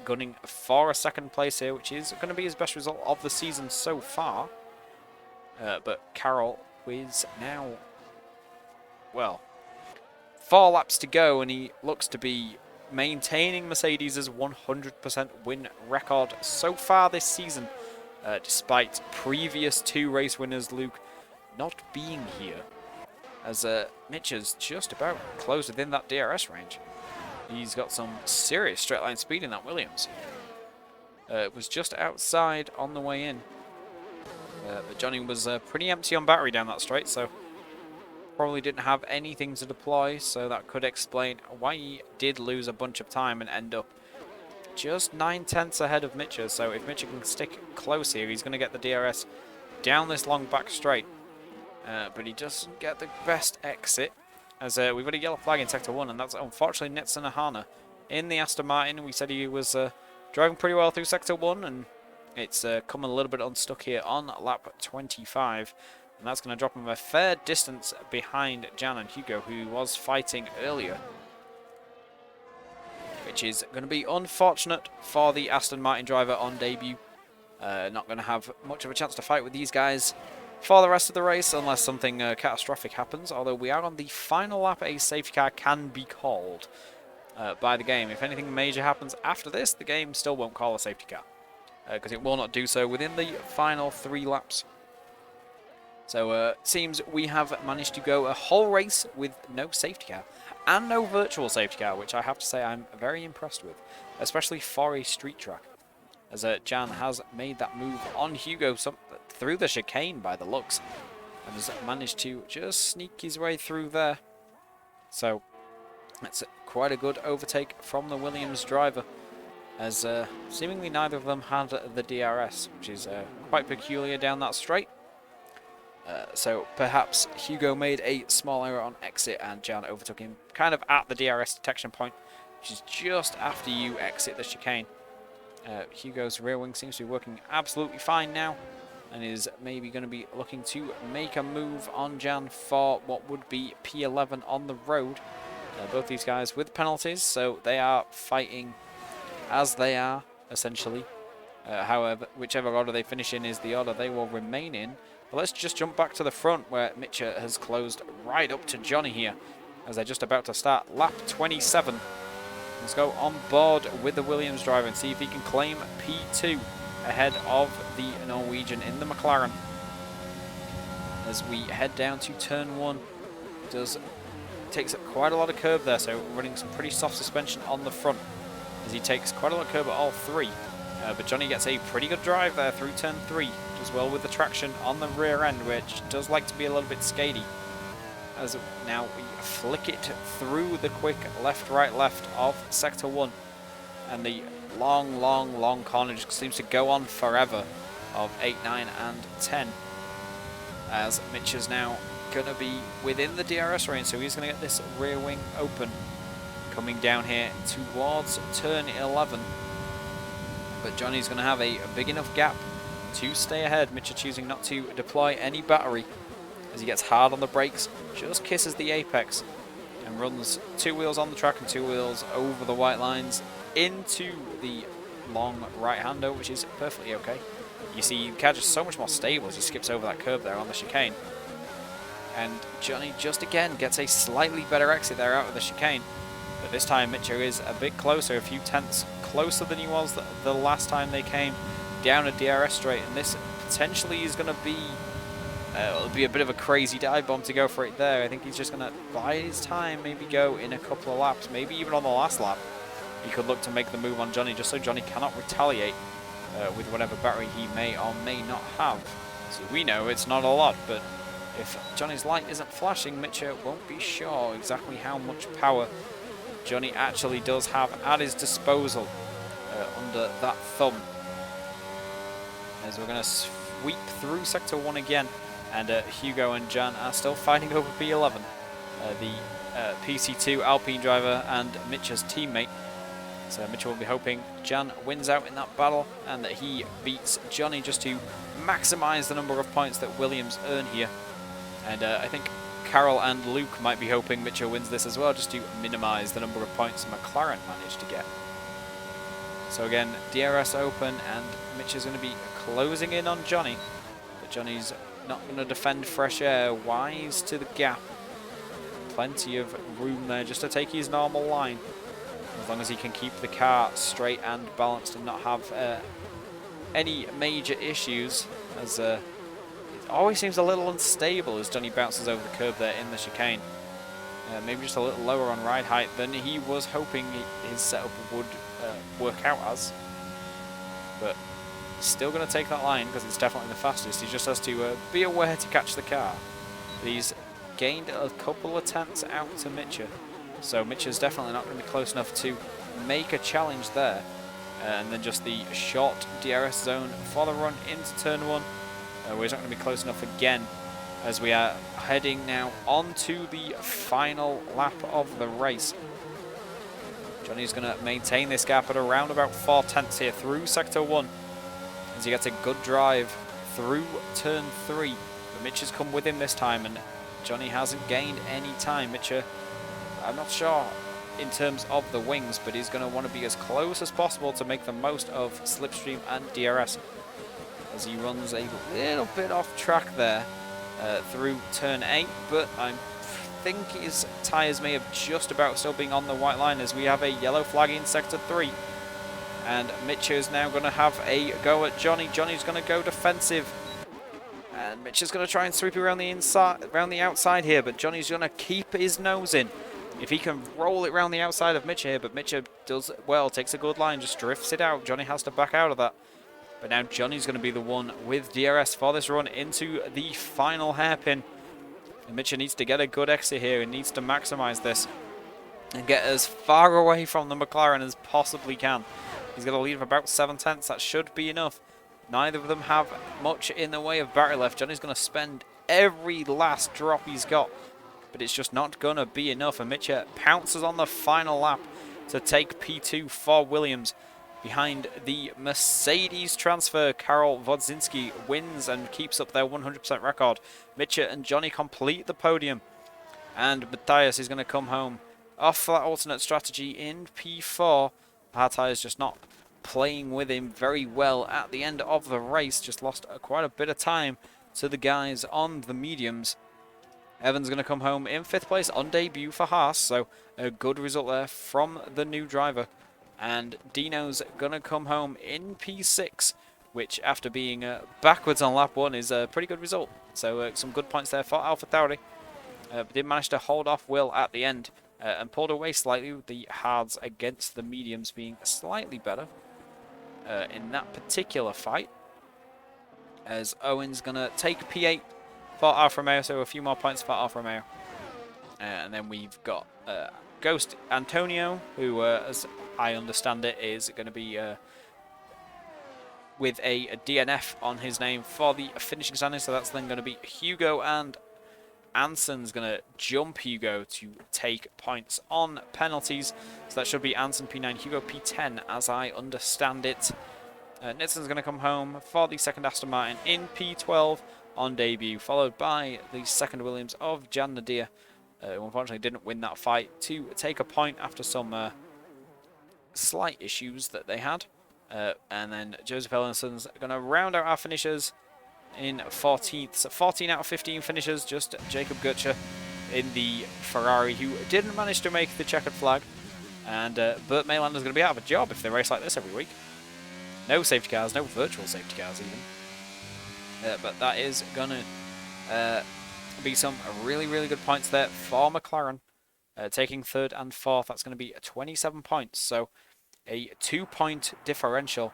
gunning for a second place here, which is going to be his best result of the season so far. But Carroll is now, well, 4 laps to go, and he looks to be maintaining Mercedes' 100% win record so far this season, despite previous 2 race winners, Luke, not being here, as Mitch is just about close within that DRS range. He's got some serious straight line speed in that Williams. It was just outside on the way in, but Johnny was pretty empty on battery down that straight, so probably didn't have anything to deploy, so that could explain why he did lose a bunch of time and end up just 9/10 ahead of Mitchell. So if Mitchell can stick close here, he's going to get the DRS down this long back straight. But he doesn't get the best exit, as we've got a yellow flag in Sector 1, and that's unfortunately Nilsson Ahana in the Aston Martin. We said he was driving pretty well through Sector 1, and it's come a little bit unstuck here on lap 25. And that's going to drop him a fair distance behind Jan and Hugo, who was fighting earlier. Which is going to be unfortunate for the Aston Martin driver on debut. Not going to have much of a chance to fight with these guys for the rest of the race, unless something catastrophic happens. Although we are on the final lap, a safety car can be called by the game. If anything major happens after this, the game still won't call a safety car, because it will not do so within the final 3 laps. So it seems we have managed to go a whole race with no safety car and no virtual safety car, which I have to say I'm very impressed with, especially for a street track, as Jan has made that move on Hugo through the chicane by the looks, and has managed to just sneak his way through there. So that's quite a good overtake from the Williams driver, as seemingly neither of them had the DRS, which is quite peculiar down that straight. So perhaps Hugo made a small error on exit and Jan overtook him kind of at the DRS detection point, which is just after you exit the chicane. Hugo's rear wing seems to be working absolutely fine now, and is maybe going to be looking to make a move on Jan for what would be P11 on the road. Both these guys with penalties, so they are fighting as they are, essentially. However, whichever order they finish in is the order they will remain in. But let's just jump back to the front, where Mitchell has closed right up to Johnny here, as they're just about to start lap 27. Let's go on board with the Williams driver and see if he can claim P2 ahead of the Norwegian in the McLaren. As we head down to turn 1, takes up quite a lot of curb there, so running some pretty soft suspension on the front, as he takes quite a lot of curb at all 3. But Johnny gets a pretty good drive there through turn 3, as well with the traction on the rear end, which does like to be a little bit skady. As now we flick it through the quick left, right, left of Sector 1. And the long corner just seems to go on forever of 8, 9, and 10. As Mitch is now going to be within the DRS range, so he's going to get this rear wing open, coming down here towards turn 11. But Johnny's going to have a big enough gap to stay ahead. Mitchell choosing not to deploy any battery, as he gets hard on the brakes, just kisses the apex, and runs 2 wheels on the track and 2 wheels over the white lines into the long right-hander, which is perfectly okay. You see, the car just so much more stable as he skips over that curb there on the chicane. And Johnny just again gets a slightly better exit there out of the chicane. But this time Mitchell is a bit closer, a few tenths closer than he was the last time they came down a DRS straight. And this potentially is going to be It'll be a bit of a crazy dive bomb to go for it there. I think he's just going to bide his time, maybe go in a couple of laps, maybe even on the last lap. He could look to make the move on Johnny, just so Johnny cannot retaliate with whatever battery he may or may not have. So we know it's not a lot, but if Johnny's light isn't flashing, Mitchell won't be sure exactly how much power Johnny actually does have at his disposal under that thumb. As we're going to sweep through Sector 1 again, and Hugo and Jan are still fighting over P11. The PC2 Alpine driver and Mitch's teammate. So Mitchell will be hoping Jan wins out in that battle and that he beats Johnny just to maximise the number of points that Williams earn here. And I think Carol and Luke might be hoping Mitchell wins this as well, just to minimise the number of points McLaren managed to get. So again, DRS open, and Mitch is going to be closing in on Johnny. But Johnny's not going to defend fresh air, wise to the gap. Plenty of room there just to take his normal line. As long as he can keep the car straight and balanced and not have any major issues, as it always seems a little unstable as Johnny bounces over the curb there in the chicane. Maybe just a little lower on ride height than he was hoping his setup would work out as. But he's still going to take that line because it's definitely the fastest. He just has to be aware to catch the car. But he's gained a couple of tenths out to Mitchell. So Mitchell's definitely not going to be close enough to make a challenge there. And then just the short DRS zone for the run into turn 1. Where he's not going to be close enough again, as we are heading now onto the final lap of the race. Johnny's going to maintain this gap at around about 4 tenths here through Sector 1. As he gets a good drive through turn 3. But Mitch has come with him this time, and Johnny hasn't gained any time. Mitch, I'm not sure in terms of the wings, but he's going to want to be as close as possible to make the most of slipstream and DRS. As he runs a little bit off track there through turn 8, but I think his tyres may have just about still been on the white line, as we have a yellow flag in Sector 3. And Mitch is now going to have a go at Johnny. Johnny's going to go defensive. And Mitch is going to try and sweep around the inside, around the outside here, but Johnny's going to keep his nose in. If he can roll it around the outside of Mitch here, but Mitch does well, takes a good line, just drifts it out. Johnny has to back out of that. But now Johnny's going to be the one with DRS for this run into the final hairpin. And Mitchell needs to get a good exit here and needs to maximise this and get as far away from the McLaren as possibly can. He's got a lead of about 7 tenths. That should be enough. Neither of them have much in the way of battery left. Johnny's going to spend every last drop he's got, but it's just not going to be enough. And Mitchell pounces on the final lap to take P2 for Williams. Behind the Mercedes transfer, Karol Wodzinski wins and keeps up their 100% record. Mitchell and Johnny complete the podium. And Matthias is going to come home off that alternate strategy in P4. Hartai is just not playing with him very well at the end of the race. Just lost quite a bit of time to the guys on the mediums. Evan's going to come home in 5th place on debut for Haas. So a good result there from the new driver. And Dino's going to come home in P6, which after being backwards on lap 1 is a pretty good result. So some good points there for AlphaTauri. But did manage to hold off Will at the end and pulled away slightly with the hards against the mediums being slightly better in that particular fight. As Owen's going to take P8 for Alfa Romeo, so a few more points for Alfa Romeo. And then we've got Ghost Antonio, who, as I understand it, is going to be with a DNF on his name for the finishing standing. So that's then going to be Hugo, and Anson's going to jump Hugo to take points on penalties. So that should be Anson P9, Hugo P10, as I understand it. Nilsson's going to come home for the second Aston Martin in P12 on debut, followed by the second Williams of Jan Nadir, who unfortunately didn't win that fight, to take a point after some slight issues that they had. And then Joseph Ellison's going to round out our finishers in 14th. So 14 out of 15 finishers, just Jacob Gutcher in the Ferrari, who didn't manage to make the checkered flag. And Burt Maylander's going to be out of a job if they race like this every week. No safety cars, no virtual safety cars even. But that is going to Be some really, really good points there for McLaren. Taking third and fourth, that's going to be 27 points. So a 2-point differential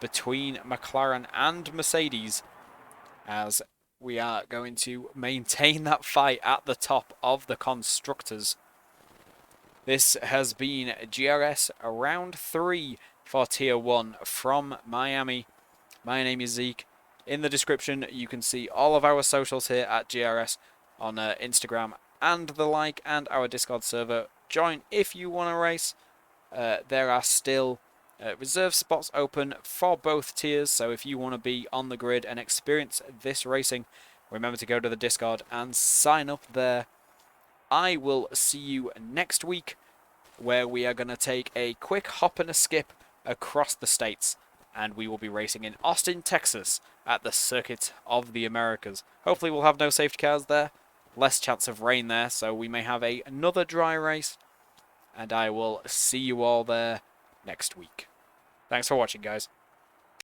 between McLaren and Mercedes, as we are going to maintain that fight at the top of the constructors. This has been GRS round 3 for Tier 1 from Miami. My name is Zeke. In the description, you can see all of our socials here at GRS on Instagram and the like, and our Discord server. Join if you want to race. There are still reserve spots open for both tiers, so if you want to be on the grid and experience this racing, remember to go to the Discord and sign up there. I will see you next week, where we are going to take a quick hop and a skip across the states, and we will be racing in Austin, Texas at the Circuit of the Americas. Hopefully we'll have no safety cars there, less chance of rain there, so we may have another dry race, and I will see you all there next week. Thanks for watching, guys.